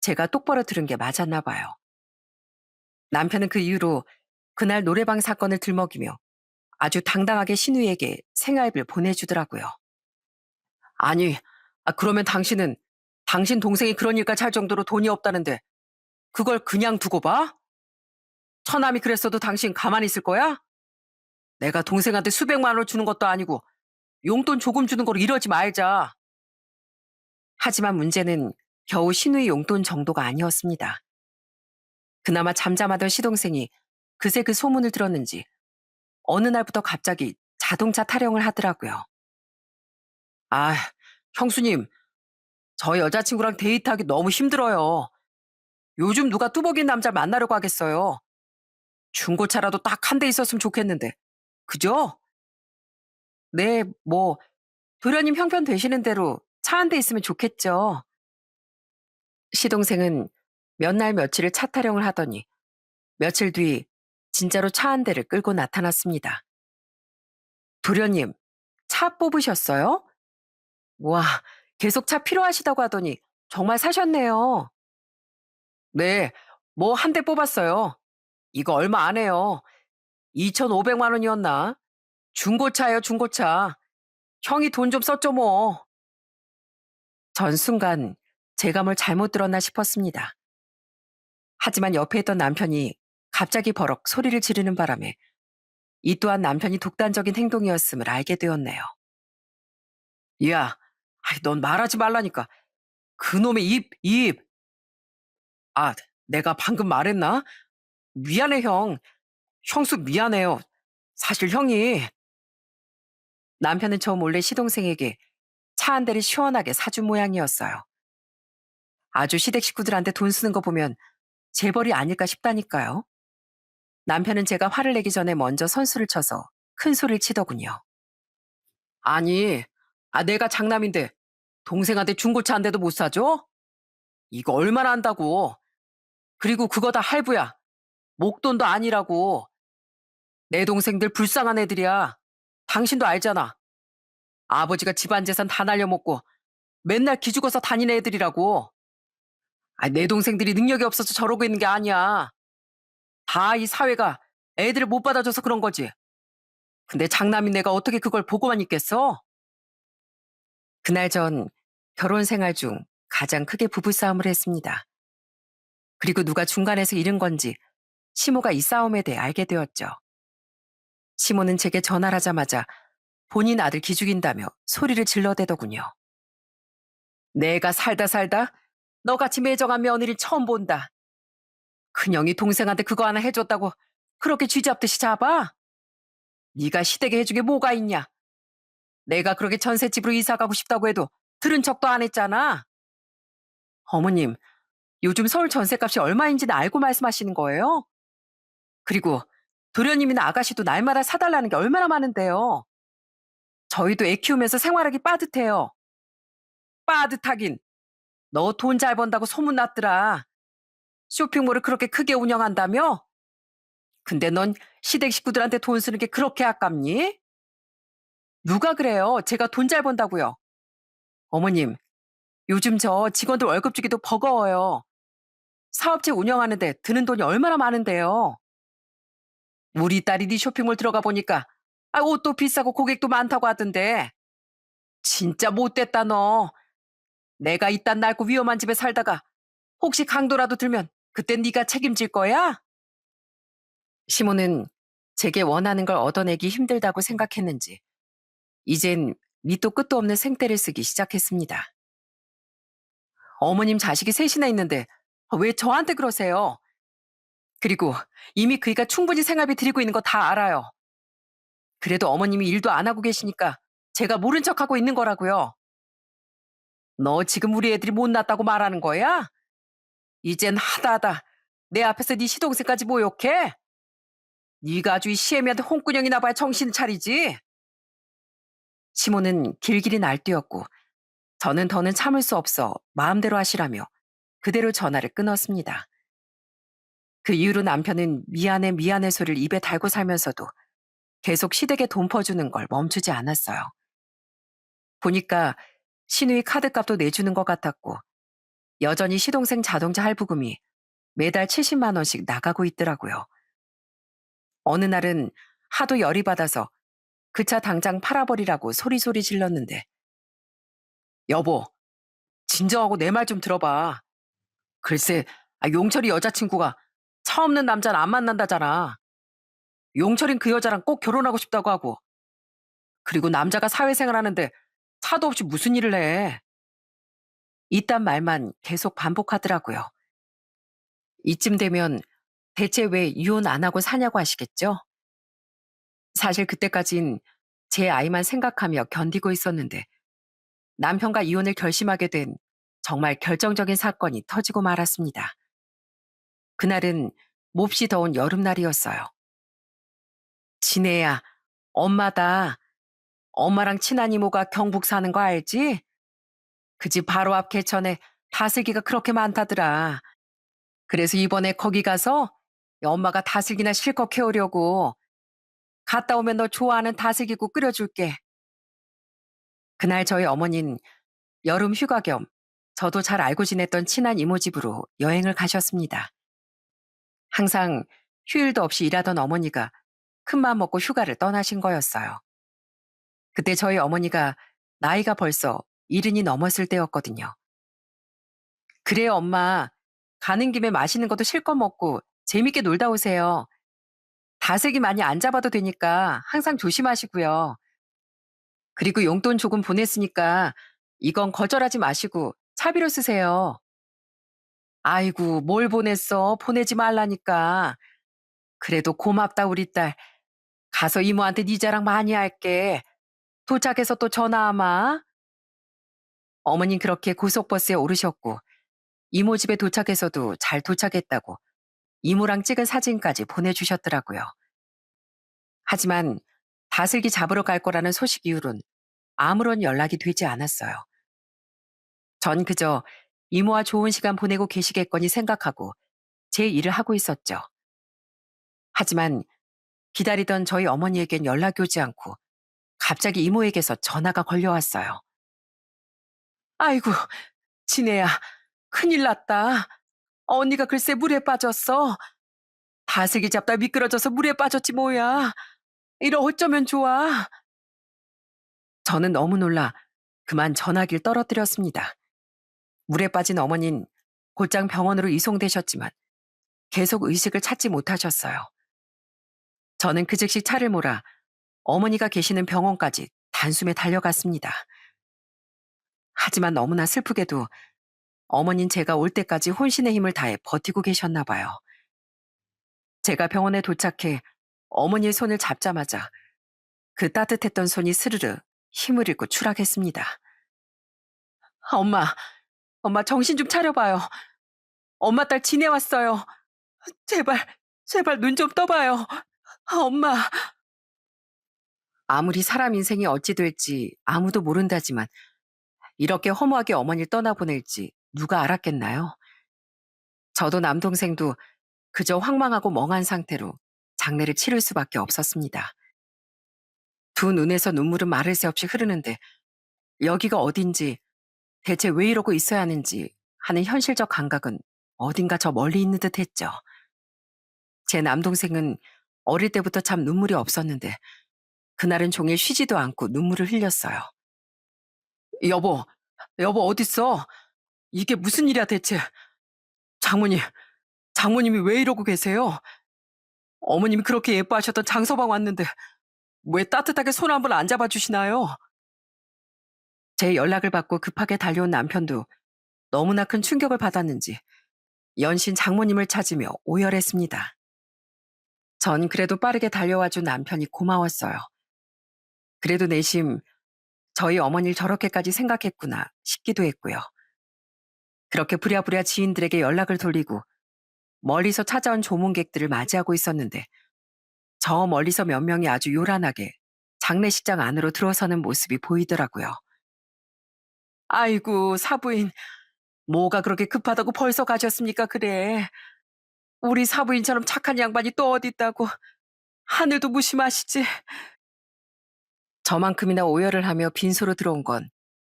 제가 똑바로 들은 게 맞았나 봐요. 남편은 그 이후로 그날 노래방 사건을 들먹이며 아주 당당하게 신우이에게 생활비를 보내주더라고요. 아니, 그러면 당신은 당신 동생이 그런 일까지 할 정도로 돈이 없다는데 그걸 그냥 두고 봐? 처남이 그랬어도 당신 가만히 있을 거야? 내가 동생한테 수백만 원을 주는 것도 아니고 용돈 조금 주는 거로 이러지 말자. 하지만 문제는 겨우 신우이 용돈 정도가 아니었습니다. 그나마 잠잠하던 시동생이 그새 그 소문을 들었는지 어느 날부터 갑자기 자동차 타령을 하더라고요. 아, 형수님, 저 여자친구랑 데이트하기 너무 힘들어요. 요즘 누가 뚜벅인 남자 만나려고 하겠어요. 중고차라도 딱 한 대 있었으면 좋겠는데. 그죠? 네, 뭐 도련님 형편 되시는 대로 차 한 대 있으면 좋겠죠. 시동생은 몇 날 며칠을 차 타령을 하더니 며칠 뒤 진짜로 차 한 대를 끌고 나타났습니다. 도련님, 차 뽑으셨어요? 와, 계속 차 필요하시다고 하더니 정말 사셨네요. 네, 뭐 한 대 뽑았어요. 이거 얼마 안 해요. 2,500만 원이었나? 중고차예요, 중고차. 형이 돈 좀 썼죠, 뭐. 전 순간 제가 뭘 잘못 들었나 싶었습니다. 하지만 옆에 있던 남편이 갑자기 버럭 소리를 지르는 바람에 이 또한 남편이 독단적인 행동이었음을 알게 되었네요. 야, 넌 말하지 말라니까. 그놈의 입. 아, 내가 방금 말했나? 미안해, 형. 형수 미안해요. 사실 형이. 남편은 저 몰래 시동생에게 차 한 대를 시원하게 사준 모양이었어요. 아주 시댁 식구들한테 돈 쓰는 거 보면 재벌이 아닐까 싶다니까요. 남편은 제가 화를 내기 전에 먼저 선수를 쳐서 큰 소리를 치더군요. 아니, 내가 장남인데 동생한테 중고차 한 대도 못 사줘? 이거 얼마나 한다고. 그리고 그거 다 할부야. 목돈도 아니라고. 내 동생들 불쌍한 애들이야. 당신도 알잖아. 아버지가 집안 재산 다 날려먹고 맨날 기죽어서 다니는 애들이라고. 내 동생들이 능력이 없어서 저러고 있는 게 아니야. 다 이 사회가 애들을 못 받아줘서 그런 거지. 근데 장남인 내가 어떻게 그걸 보고만 있겠어? 그날 전 결혼 생활 중 가장 크게 부부싸움을 했습니다. 그리고 누가 중간에서 잃은 건지 시모가 이 싸움에 대해 알게 되었죠. 시모는 제게 전화를 하자마자 본인 아들 기죽인다며 소리를 질러대더군요. 내가 살다 너같이 매정한 며느리 처음 본다. 큰형이 동생한테 그거 하나 해줬다고 그렇게 쥐잡듯이 잡아? 네가 시댁에 해준 게 뭐가 있냐? 내가 그렇게 전셋집으로 이사 가고 싶다고 해도 들은 척도 안 했잖아. 어머님, 요즘 서울 전셋값이 얼마인지는 알고 말씀하시는 거예요? 그리고 도련님이나 아가씨도 날마다 사달라는 게 얼마나 많은데요. 저희도 애 키우면서 생활하기 빠듯해요. 빠듯하긴. 너 돈 잘 번다고 소문났더라. 쇼핑몰을 그렇게 크게 운영한다며? 근데 넌 시댁 식구들한테 돈 쓰는 게 그렇게 아깝니? 누가 그래요? 제가 돈 잘 번다고요. 어머님, 요즘 저 직원들 월급 주기도 버거워요. 사업체 운영하는데 드는 돈이 얼마나 많은데요. 우리 딸이 네 쇼핑몰 들어가 보니까 옷도 비싸고 고객도 많다고 하던데. 진짜 못됐다 너. 내가 이딴 낡고 위험한 집에 살다가 혹시 강도라도 들면 그땐 네가 책임질 거야? 시모는 제게 원하는 걸 얻어내기 힘들다고 생각했는지 이젠 밑도 끝도 없는 생떼를 쓰기 시작했습니다. 어머님 자식이 셋이나 있는데 왜 저한테 그러세요? 그리고 이미 그이가 충분히 생활비 드리고 있는 거 다 알아요. 그래도 어머님이 일도 안 하고 계시니까 제가 모른 척하고 있는 거라고요. 너 지금 우리 애들이 못났다고 말하는 거야? 이젠 하다하다 내 앞에서 네 시동생까지 모욕해? 네가 아주 이 시애미한테 홍군형이 나봐야 정신 차리지. 시모는 길길이 날뛰었고 저는 더는 참을 수 없어 마음대로 하시라며 그대로 전화를 끊었습니다. 그 이후로 남편은 미안해 미안해 소리를 입에 달고 살면서도 계속 시댁에 돈 퍼주는 걸 멈추지 않았어요. 보니까 시누이 카드값도 내주는 것 같았고 여전히 시동생 자동차 할부금이 매달 70만 원씩 나가고 있더라고요. 어느 날은 하도 열이 받아서 그 차 당장 팔아버리라고 소리소리 질렀는데 여보, 진정하고 내 말 좀 들어봐. 글쎄, 용철이 여자친구가 차 없는 남자는 안 만난다잖아. 용철인 그 여자랑 꼭 결혼하고 싶다고 하고. 그리고 남자가 사회생활 하는데 차도 없이 무슨 일을 해. 이딴 말만 계속 반복하더라고요. 이쯤 되면 대체 왜 이혼 안 하고 사냐고 하시겠죠? 사실 그때까진 제 아이만 생각하며 견디고 있었는데 남편과 이혼을 결심하게 된 정말 결정적인 사건이 터지고 말았습니다. 그날은 몹시 더운 여름날이었어요. 진혜야, 엄마다. 엄마랑 친한 이모가 경북 사는 거 알지? 그 집 바로 앞 개천에 다슬기가 그렇게 많다더라. 그래서 이번에 거기 가서 엄마가 다슬기나 실컷 캐오려고 갔다 오면 너 좋아하는 다슬기국 끓여줄게. 그날 저희 어머니는 여름 휴가 겸 저도 잘 알고 지냈던 친한 이모 집으로 여행을 가셨습니다. 항상 휴일도 없이 일하던 어머니가 큰맘 먹고 휴가를 떠나신 거였어요. 그때 저희 어머니가 나이가 벌써 70이 넘었을 때였거든요. 그래요, 엄마. 가는 김에 맛있는 것도 실컷 먹고 재밌게 놀다 오세요. 다슬기 많이 안 잡아도 되니까 항상 조심하시고요. 그리고 용돈 조금 보냈으니까 이건 거절하지 마시고 차비로 쓰세요. 아이고, 뭘 보냈어? 보내지 말라니까. 그래도 고맙다, 우리 딸. 가서 이모한테 네 자랑 많이 할게. 도착해서 또 전화하마. 어머님 그렇게 고속버스에 오르셨고 이모 집에 도착해서도 잘 도착했다고 이모랑 찍은 사진까지 보내주셨더라고요. 하지만 다슬기 잡으러 갈 거라는 소식 이후론 아무런 연락이 되지 않았어요. 전 그저 이모와 좋은 시간 보내고 계시겠거니 생각하고 제 일을 하고 있었죠. 하지만 기다리던 저희 어머니에겐 연락이 오지 않고 갑자기 이모에게서 전화가 걸려왔어요. 아이고, 진혜야, 큰일 났다. 언니가 글쎄 물에 빠졌어. 다슬기 잡다 미끄러져서 물에 빠졌지 뭐야. 이러 어쩌면 좋아. 저는 너무 놀라 그만 전화기를 떨어뜨렸습니다. 물에 빠진 어머니는 곧장 병원으로 이송되셨지만 계속 의식을 찾지 못하셨어요. 저는 그 즉시 차를 몰아 어머니가 계시는 병원까지 단숨에 달려갔습니다. 하지만 너무나 슬프게도 어머닌 제가 올 때까지 혼신의 힘을 다해 버티고 계셨나 봐요. 제가 병원에 도착해 어머니의 손을 잡자마자 그 따뜻했던 손이 스르르 힘을 잃고 추락했습니다. 엄마, 엄마 정신 좀 차려봐요. 엄마 딸 지내왔어요. 제발, 제발 눈 좀 떠봐요. 엄마. 아무리 사람 인생이 어찌 될지 아무도 모른다지만 이렇게 허무하게 어머니를 떠나보낼지 누가 알았겠나요? 저도 남동생도 그저 황망하고 멍한 상태로 장례를 치를 수밖에 없었습니다. 두 눈에서 눈물은 마를 새 없이 흐르는데 여기가 어딘지 대체 왜 이러고 있어야 하는지 하는 현실적 감각은 어딘가 저 멀리 있는 듯 했죠. 제 남동생은 어릴 때부터 참 눈물이 없었는데 그날은 종일 쉬지도 않고 눈물을 흘렸어요. 여보, 여보 어딨어? 이게 무슨 일이야 대체? 장모님, 장모님이 왜 이러고 계세요? 어머님이 그렇게 예뻐하셨던 장서방 왔는데 왜 따뜻하게 손 한 번 안 잡아주시나요? 제 연락을 받고 급하게 달려온 남편도 너무나 큰 충격을 받았는지 연신 장모님을 찾으며 오열했습니다. 전 그래도 빠르게 달려와준 남편이 고마웠어요. 그래도 내심 저희 어머니를 저렇게까지 생각했구나 싶기도 했고요. 그렇게 부랴부랴 지인들에게 연락을 돌리고 멀리서 찾아온 조문객들을 맞이하고 있었는데 저 멀리서 몇 명이 아주 요란하게 장례식장 안으로 들어서는 모습이 보이더라고요. 아이고, 사부인, 뭐가 그렇게 급하다고 벌써 가셨습니까, 그래. 우리 사부인처럼 착한 양반이 또 어디 있다고. 하늘도 무심하시지. 저만큼이나 오열을 하며 빈소로 들어온 건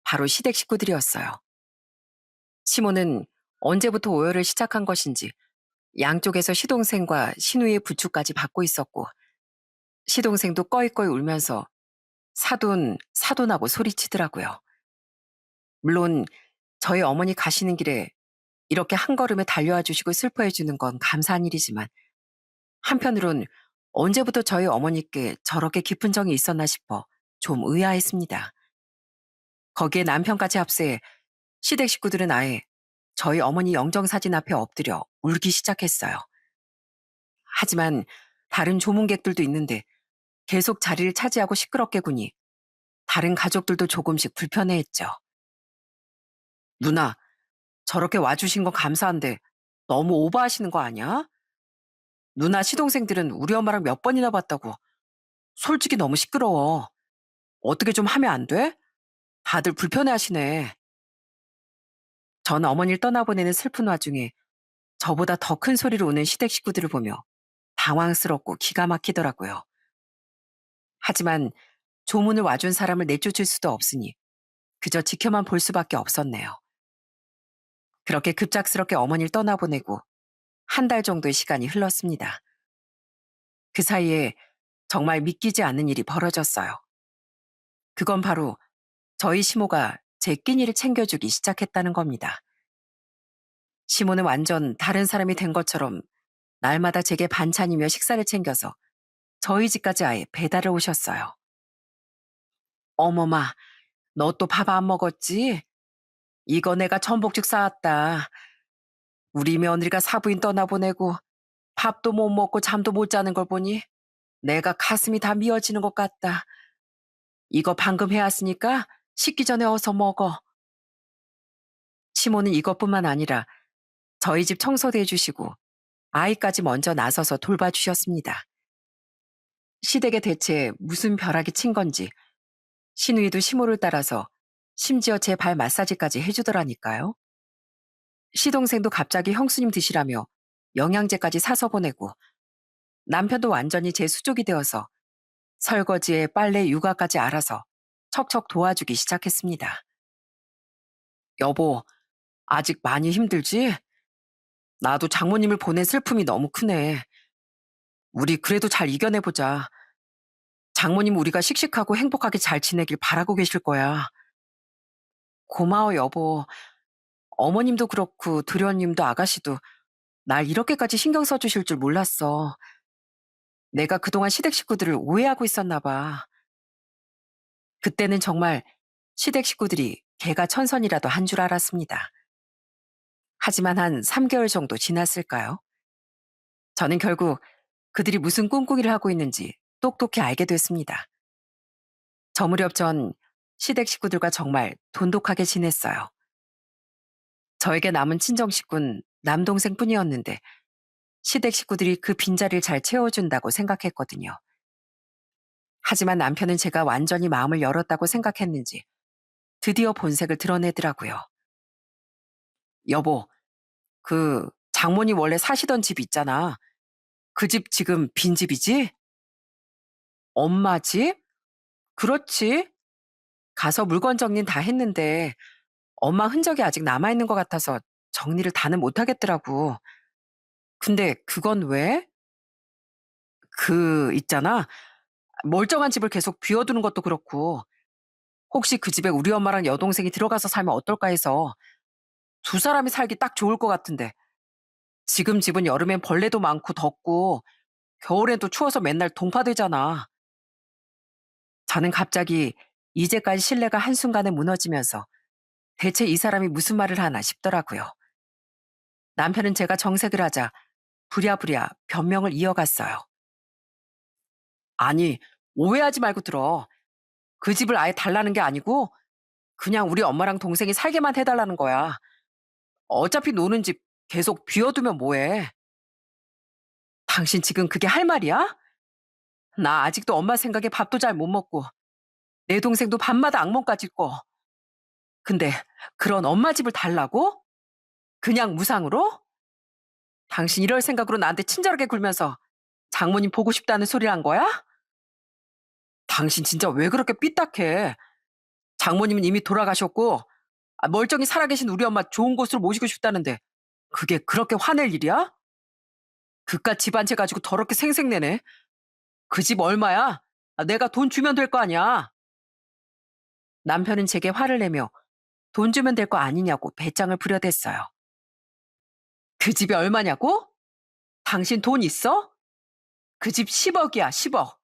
바로 시댁 식구들이었어요. 시모는 언제부터 오열을 시작한 것인지 양쪽에서 시동생과 시누이의 부축까지 받고 있었고 시동생도 꺼이꺼이 울면서 사돈, 사돈하고 소리치더라고요. 물론 저희 어머니 가시는 길에 이렇게 한 걸음에 달려와 주시고 슬퍼해 주는 건 감사한 일이지만 한편으론 언제부터 저희 어머니께 저렇게 깊은 정이 있었나 싶어 좀 의아했습니다. 거기에 남편까지 합세해 시댁 식구들은 아예 저희 어머니 영정사진 앞에 엎드려 울기 시작했어요. 하지만 다른 조문객들도 있는데 계속 자리를 차지하고 시끄럽게 구니 다른 가족들도 조금씩 불편해했죠. 누나, 저렇게 와주신 건 감사한데 너무 오버하시는 거 아니야? 누나 시동생들은 우리 엄마랑 몇 번이나 봤다고. 솔직히 너무 시끄러워. 어떻게 좀 하면 안 돼? 다들 불편해하시네. 전 어머니를 떠나보내는 슬픈 와중에 저보다 더 큰 소리로 우는 시댁 식구들을 보며 당황스럽고 기가 막히더라고요. 하지만 조문을 와준 사람을 내쫓을 수도 없으니 그저 지켜만 볼 수밖에 없었네요. 그렇게 급작스럽게 어머니를 떠나보내고 한 달 정도의 시간이 흘렀습니다. 그 사이에 정말 믿기지 않는 일이 벌어졌어요. 그건 바로 저희 시모가 제 끼니를 챙겨주기 시작했다는 겁니다. 시모는 완전 다른 사람이 된 것처럼 날마다 제게 반찬이며 식사를 챙겨서 저희 집까지 아예 배달을 오셨어요. 어머마, 너 또 밥 안 먹었지? 이거 내가 전복죽 쌓았다. 우리 며느리가 사부인 떠나보내고 밥도 못 먹고 잠도 못 자는 걸 보니 내가 가슴이 다 미어지는 것 같다. 이거 방금 해왔으니까 식기 전에 어서 먹어. 시모는 이것뿐만 아니라 저희 집 청소도 해주시고 아이까지 먼저 나서서 돌봐주셨습니다. 시댁에 대체 무슨 벼락이 친 건지 시누이도 시모를 따라서 심지어 제 발 마사지까지 해주더라니까요. 시동생도 갑자기 형수님 드시라며 영양제까지 사서 보내고 남편도 완전히 제 수족이 되어서 설거지에 빨래 육아까지 알아서 척척 도와주기 시작했습니다. 여보, 아직 많이 힘들지? 나도 장모님을 보낸 슬픔이 너무 크네. 우리 그래도 잘 이겨내보자. 장모님 우리가 씩씩하고 행복하게 잘 지내길 바라고 계실 거야. 고마워, 여보. 어머님도 그렇고 도련님도 아가씨도 날 이렇게까지 신경 써주실 줄 몰랐어. 내가 그동안 시댁 식구들을 오해하고 있었나 봐. 그때는 정말 시댁 식구들이 개가 천선이라도 한 줄 알았습니다. 하지만 한 3개월 정도 지났을까요? 저는 결국 그들이 무슨 꿍꿍이를 하고 있는지 똑똑히 알게 됐습니다. 저 무렵 전 시댁 식구들과 정말 돈독하게 지냈어요. 저에게 남은 친정 식구는 남동생뿐이었는데 시댁 식구들이 그 빈자리를 잘 채워준다고 생각했거든요. 하지만 남편은 제가 완전히 마음을 열었다고 생각했는지 드디어 본색을 드러내더라고요. 여보, 그 장모님 원래 사시던 집 있잖아. 그 집 지금 빈집이지? 엄마 집? 그렇지. 가서 물건 정리는 다 했는데 엄마 흔적이 아직 남아있는 것 같아서 정리를 다는 못하겠더라고. 근데 그건 왜? 있잖아. 멀쩡한 집을 계속 비워두는 것도 그렇고 혹시 그 집에 우리 엄마랑 여동생이 들어가서 살면 어떨까 해서 두 사람이 살기 딱 좋을 것 같은데 지금 집은 여름엔 벌레도 많고 덥고 겨울엔 또 추워서 맨날 동파되잖아. 저는 갑자기 이제까지 신뢰가 한순간에 무너지면서 대체 이 사람이 무슨 말을 하나 싶더라고요. 남편은 제가 정색을 하자 부랴부랴 변명을 이어갔어요. 아니, 오해하지 말고 들어. 그 집을 아예 달라는 게 아니고 그냥 우리 엄마랑 동생이 살게만 해달라는 거야. 어차피 노는 집 계속 비워두면 뭐해. 당신 지금 그게 할 말이야? 나 아직도 엄마 생각에 밥도 잘 못 먹고 내 동생도 밤마다 악몽까지 꿔. 근데 그런 엄마 집을 달라고? 그냥 무상으로? 당신 이럴 생각으로 나한테 친절하게 굴면서 장모님 보고 싶다는 소리를 한 거야? 당신 진짜 왜 그렇게 삐딱해? 장모님은 이미 돌아가셨고 멀쩡히 살아계신 우리 엄마 좋은 곳으로 모시고 싶다는데 그게 그렇게 화낼 일이야? 그깟 집 한 채 가지고 더럽게 생색내네. 그 집 얼마야? 내가 돈 주면 될 거 아니야. 남편은 제게 화를 내며 돈 주면 될 거 아니냐고 배짱을 부려댔어요. 그 집이 얼마냐고? 당신 돈 있어? 그 집 10억이야, 10억.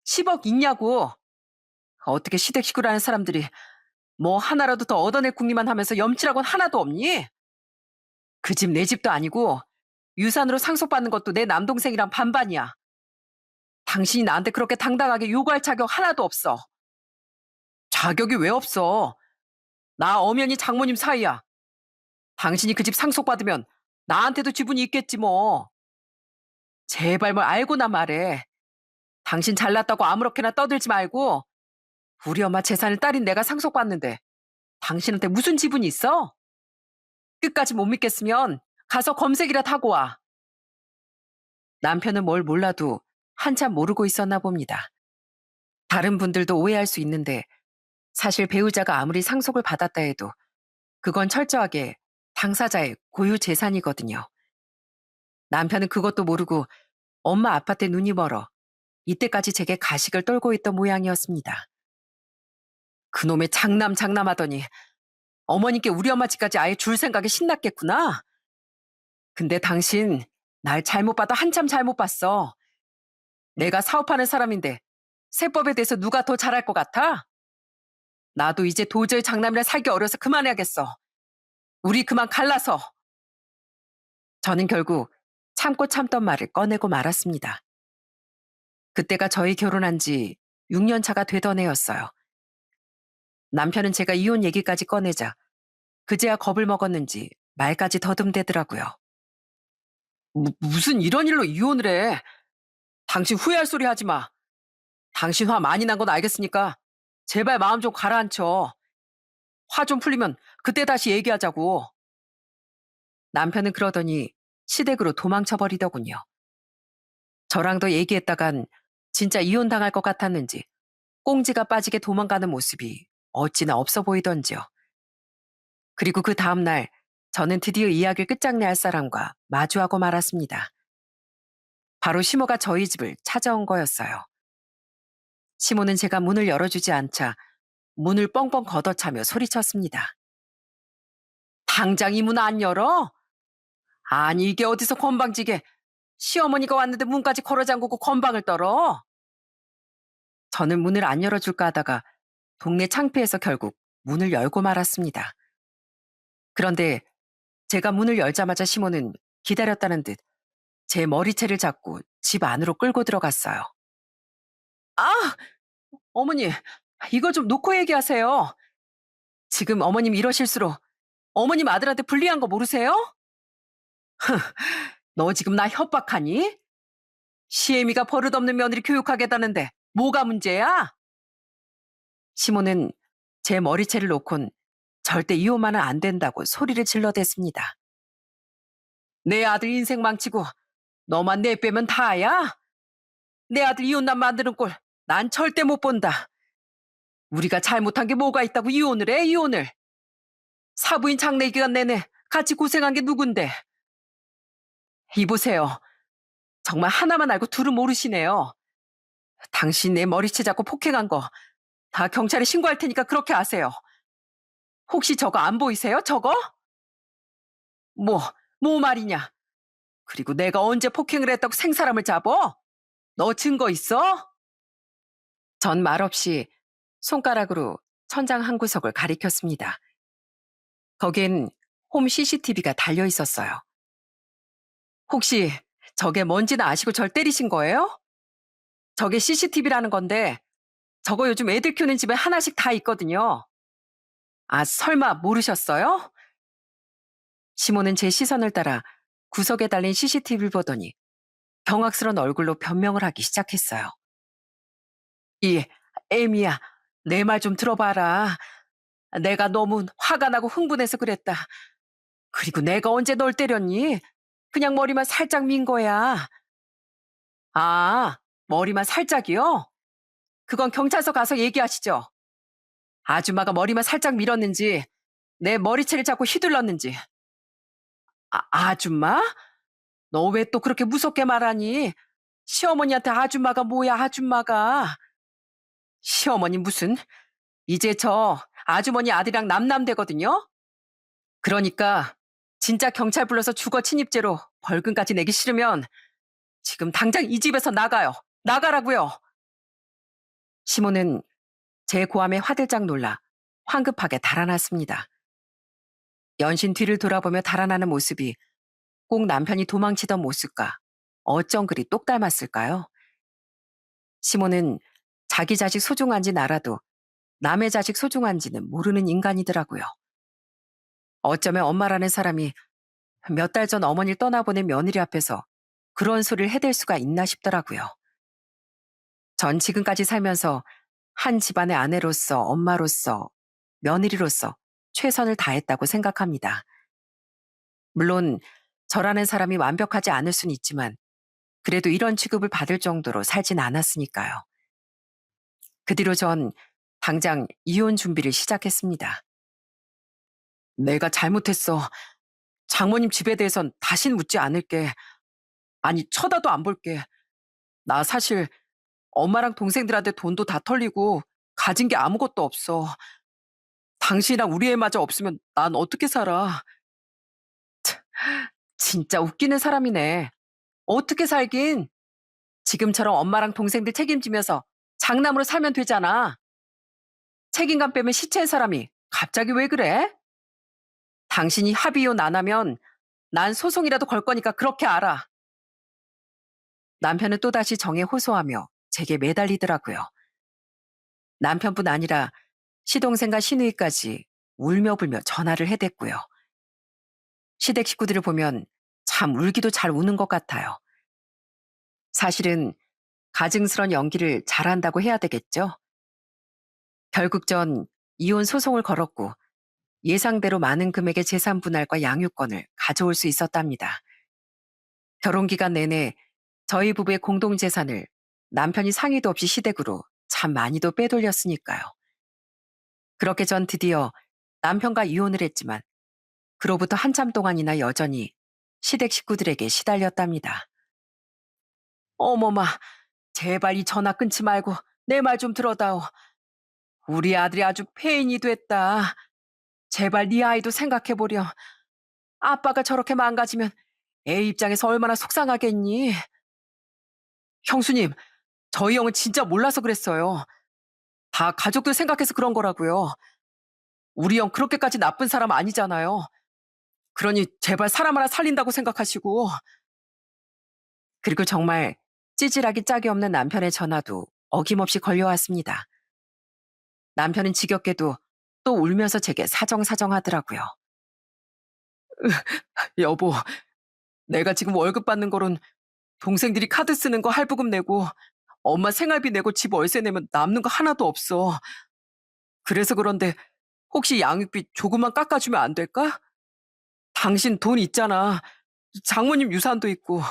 10억 있냐고. 어떻게 시댁식구라는 사람들이 뭐 하나라도 더 얻어낼 궁리만 하면서 염치라곤 하나도 없니? 그 집 내 집도 아니고 유산으로 상속받는 것도 내 남동생이랑 반반이야. 당신이 나한테 그렇게 당당하게 요구할 자격 하나도 없어. 자격이 왜 없어? 나 엄연히 장모님 사이야. 당신이 그 집 상속받으면 나한테도 지분이 있겠지 뭐. 제발 뭘 알고나 말해. 당신 잘났다고 아무렇게나 떠들지 말고 우리 엄마 재산을 딸인 내가 상속받는데 당신한테 무슨 지분이 있어? 끝까지 못 믿겠으면 가서 검색이라도 하고 와. 남편은 뭘 몰라도 한참 모르고 있었나 봅니다. 다른 분들도 오해할 수 있는데 사실 배우자가 아무리 상속을 받았다 해도 그건 철저하게 당사자의 고유 재산이거든요. 남편은 그것도 모르고 엄마 아파트에 눈이 멀어 이때까지 제게 가식을 떨고 있던 모양이었습니다. 그놈의 장남하더니 어머님께 우리 엄마 집까지 아예 줄 생각에 신났겠구나. 근데 당신 날 잘못 봐도 한참 잘못 봤어. 내가 사업하는 사람인데 세법에 대해서 누가 더 잘할 것 같아? 나도 이제 도저히 장남이랑 살기 어려서 그만해야겠어. 우리 그만 갈라서. 저는 결국 참고 참던 말을 꺼내고 말았습니다. 그때가 저희 결혼한 지 6년 차가 되던 해였어요. 남편은 제가 이혼 얘기까지 꺼내자 그제야 겁을 먹었는지 말까지 더듬대더라고요. 무슨 이런 일로 이혼을 해? 당신 후회할 소리 하지 마. 당신 화 많이 난 건 알겠으니까 제발 마음 좀 가라앉혀. 화 좀 풀리면 그때 다시 얘기하자고. 남편은 그러더니 시댁으로 도망쳐버리더군요. 저랑도 얘기했다간 진짜 이혼당할 것 같았는지 꽁지가 빠지게 도망가는 모습이 어찌나 없어 보이던지요. 그리고 그 다음날 저는 드디어 이야기를 끝장내야 할 사람과 마주하고 말았습니다. 바로 시모가 저희 집을 찾아온 거였어요. 시모는 제가 문을 열어주지 않자 문을 뻥뻥 걷어차며 소리쳤습니다. 당장 이 문 안 열어? 아니 이게 어디서 건방지게 시어머니가 왔는데 문까지 걸어 잠그고 건방을 떨어? 저는 문을 안 열어줄까 하다가 동네 창피해서 결국 문을 열고 말았습니다. 그런데 제가 문을 열자마자 시모는 기다렸다는 듯 제 머리채를 잡고 집 안으로 끌고 들어갔어요. 아! 어머니, 이거 좀 놓고 얘기하세요. 지금 어머님 이러실수록 어머님 아들한테 불리한 거 모르세요? 너 지금 나 협박하니? 시애미가 버릇없는 며느리 교육하겠다는데 뭐가 문제야? 시모는 제 머리채를 놓곤 절대 이혼만은 안 된다고 소리를 질러댔습니다. 내 아들 인생 망치고 너만 내 빼면 다야? 내 아들 이혼남 만드는 꼴 난 절대 못 본다. 우리가 잘못한 게 뭐가 있다고 이혼을 해, 이혼을. 사부인 장래 기간 내내 같이 고생한 게 누군데. 이보세요. 정말 하나만 알고 둘은 모르시네요. 당신 내 머리채 잡고 폭행한 거 다 경찰에 신고할 테니까 그렇게 아세요. 혹시 저거 안 보이세요? 저거? 뭐, 뭐 말이냐? 그리고 내가 언제 폭행을 했다고 생사람을 잡어? 너 증거 있어? 전 말없이 손가락으로 천장 한 구석을 가리켰습니다. 거긴 홈 CCTV가 달려 있었어요. 혹시 저게 뭔지는 아시고 절 때리신 거예요? 저게 CCTV라는 건데 저거 요즘 애들 키우는 집에 하나씩 다 있거든요. 아, 설마 모르셨어요? 시몬은 제 시선을 따라 구석에 달린 CCTV를 보더니 경악스러운 얼굴로 변명을 하기 시작했어요. 이, 에미야, 내 말 좀 들어봐라. 내가 너무 화가 나고 흥분해서 그랬다. 그리고 내가 언제 널 때렸니? 그냥 머리만 살짝 민 거야. 아, 머리만 살짝이요? 그건 경찰서 가서 얘기하시죠. 아줌마가 머리만 살짝 밀었는지, 내 머리채를 잡고 휘둘렀는지. 아줌마? 너 왜 또 그렇게 무섭게 말하니? 시어머니한테 아줌마가 뭐야, 아줌마가. 시어머니 무슨? 이제 저 아주머니 아들이랑 남남되거든요? 그러니까 진짜 경찰 불러서 주거 침입죄로 벌금까지 내기 싫으면 지금 당장 이 집에서 나가요. 나가라고요. 시몬은 제 고함에 화들짝 놀라 황급하게 달아났습니다. 연신 뒤를 돌아보며 달아나는 모습이 꼭 남편이 도망치던 모습과 어쩜 그리 똑 닮았을까요? 시몬은 자기 자식 소중한지는 알아도 남의 자식 소중한지는 모르는 인간이더라고요. 어쩌면 엄마라는 사람이 몇 달 전 어머니를 떠나보낸 며느리 앞에서 그런 소리를 해댈 수가 있나 싶더라고요. 전 지금까지 살면서 한 집안의 아내로서, 엄마로서, 며느리로서 최선을 다했다고 생각합니다. 물론 저라는 사람이 완벽하지 않을 순 있지만 그래도 이런 취급을 받을 정도로 살진 않았으니까요. 그 뒤로 전 당장 이혼 준비를 시작했습니다. 내가 잘못했어. 장모님 집에 대해선 다신 묻지 않을게. 아니, 쳐다도 안 볼게. 나 사실 엄마랑 동생들한테 돈도 다 털리고 가진 게 아무것도 없어. 당신이랑 우리 애마저 없으면 난 어떻게 살아? 진짜 웃기는 사람이네. 어떻게 살긴? 지금처럼 엄마랑 동생들 책임지면서 장남으로 살면 되잖아. 책임감 빼면 시체인 사람이 갑자기 왜 그래? 당신이 합의혼 안 하면 난 소송이라도 걸 거니까 그렇게 알아. 남편은 또다시 정에 호소하며 제게 매달리더라고요. 남편뿐 아니라 시동생과 시누이까지 울며 불며 전화를 해댔고요. 시댁 식구들을 보면 참 울기도 잘 우는 것 같아요. 사실은 가증스런 연기를 잘한다고 해야 되겠죠? 결국 전 이혼 소송을 걸었고 예상대로 많은 금액의 재산 분할과 양육권을 가져올 수 있었답니다. 결혼 기간 내내 저희 부부의 공동 재산을 남편이 상의도 없이 시댁으로 참 많이도 빼돌렸으니까요. 그렇게 전 드디어 남편과 이혼을 했지만 그로부터 한참 동안이나 여전히 시댁 식구들에게 시달렸답니다. 어머마, 제발 이 전화 끊지 말고 내 말 좀 들어다오. 우리 아들이 아주 폐인이 됐다. 제발 네 아이도 생각해보렴. 아빠가 저렇게 망가지면 애 입장에서 얼마나 속상하겠니? 형수님, 저희 형은 진짜 몰라서 그랬어요. 다 가족들 생각해서 그런 거라고요. 우리 형 그렇게까지 나쁜 사람 아니잖아요. 그러니 제발 사람 하나 살린다고 생각하시고. 그리고 정말 찌질하기 짝이 없는 남편의 전화도 어김없이 걸려왔습니다. 남편은 지겹게도 또 울면서 제게 사정사정하더라고요. 여보, 내가 지금 월급 받는 거론 동생들이 카드 쓰는 거 할부금 내고 엄마 생활비 내고 집 월세 내면 남는 거 하나도 없어. 그래서 그런데 혹시 양육비 조금만 깎아주면 안 될까? 당신 돈 있잖아. 장모님 유산도 있고.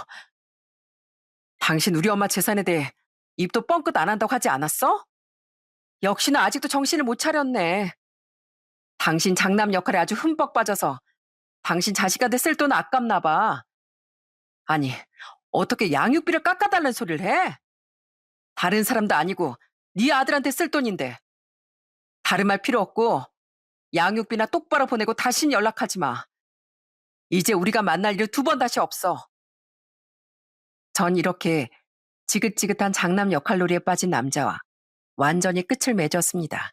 당신 우리 엄마 재산에 대해 입도 뻥끗 안 한다고 하지 않았어? 역시나 아직도 정신을 못 차렸네. 당신 장남 역할에 아주 흠뻑 빠져서 당신 자식한테 쓸 돈 아깝나 봐. 아니, 어떻게 양육비를 깎아달라는 소리를 해? 다른 사람도 아니고 네 아들한테 쓸 돈인데. 다른 말 필요 없고 양육비나 똑바로 보내고 다신 연락하지 마. 이제 우리가 만날 일 두 번 다시 없어. 전 이렇게 지긋지긋한 장남 역할놀이에 빠진 남자와 완전히 끝을 맺었습니다.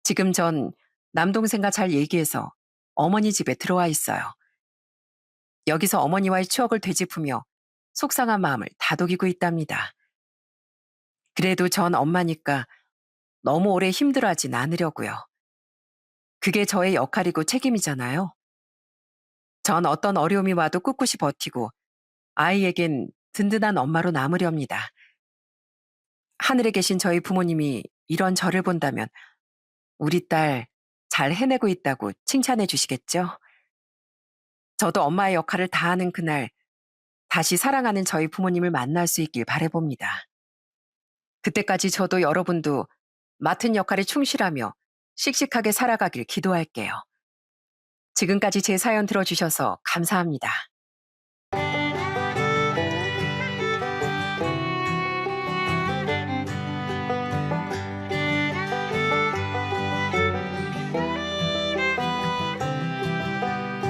지금 전 남동생과 잘 얘기해서 어머니 집에 들어와 있어요. 여기서 어머니와의 추억을 되짚으며 속상한 마음을 다독이고 있답니다. 그래도 전 엄마니까 너무 오래 힘들어하진 않으려고요. 그게 저의 역할이고 책임이잖아요. 전 어떤 어려움이 와도 꿋꿋이 버티고 아이에겐 든든한 엄마로 남으렵니다. 하늘에 계신 저희 부모님이 이런 저를 본다면 우리 딸 잘 해내고 있다고 칭찬해 주시겠죠? 저도 엄마의 역할을 다하는 그날 다시 사랑하는 저희 부모님을 만날 수 있길 바라봅니다. 그때까지 저도 여러분도 맡은 역할에 충실하며 씩씩하게 살아가길 기도할게요. 지금까지 제 사연 들어주셔서 감사합니다.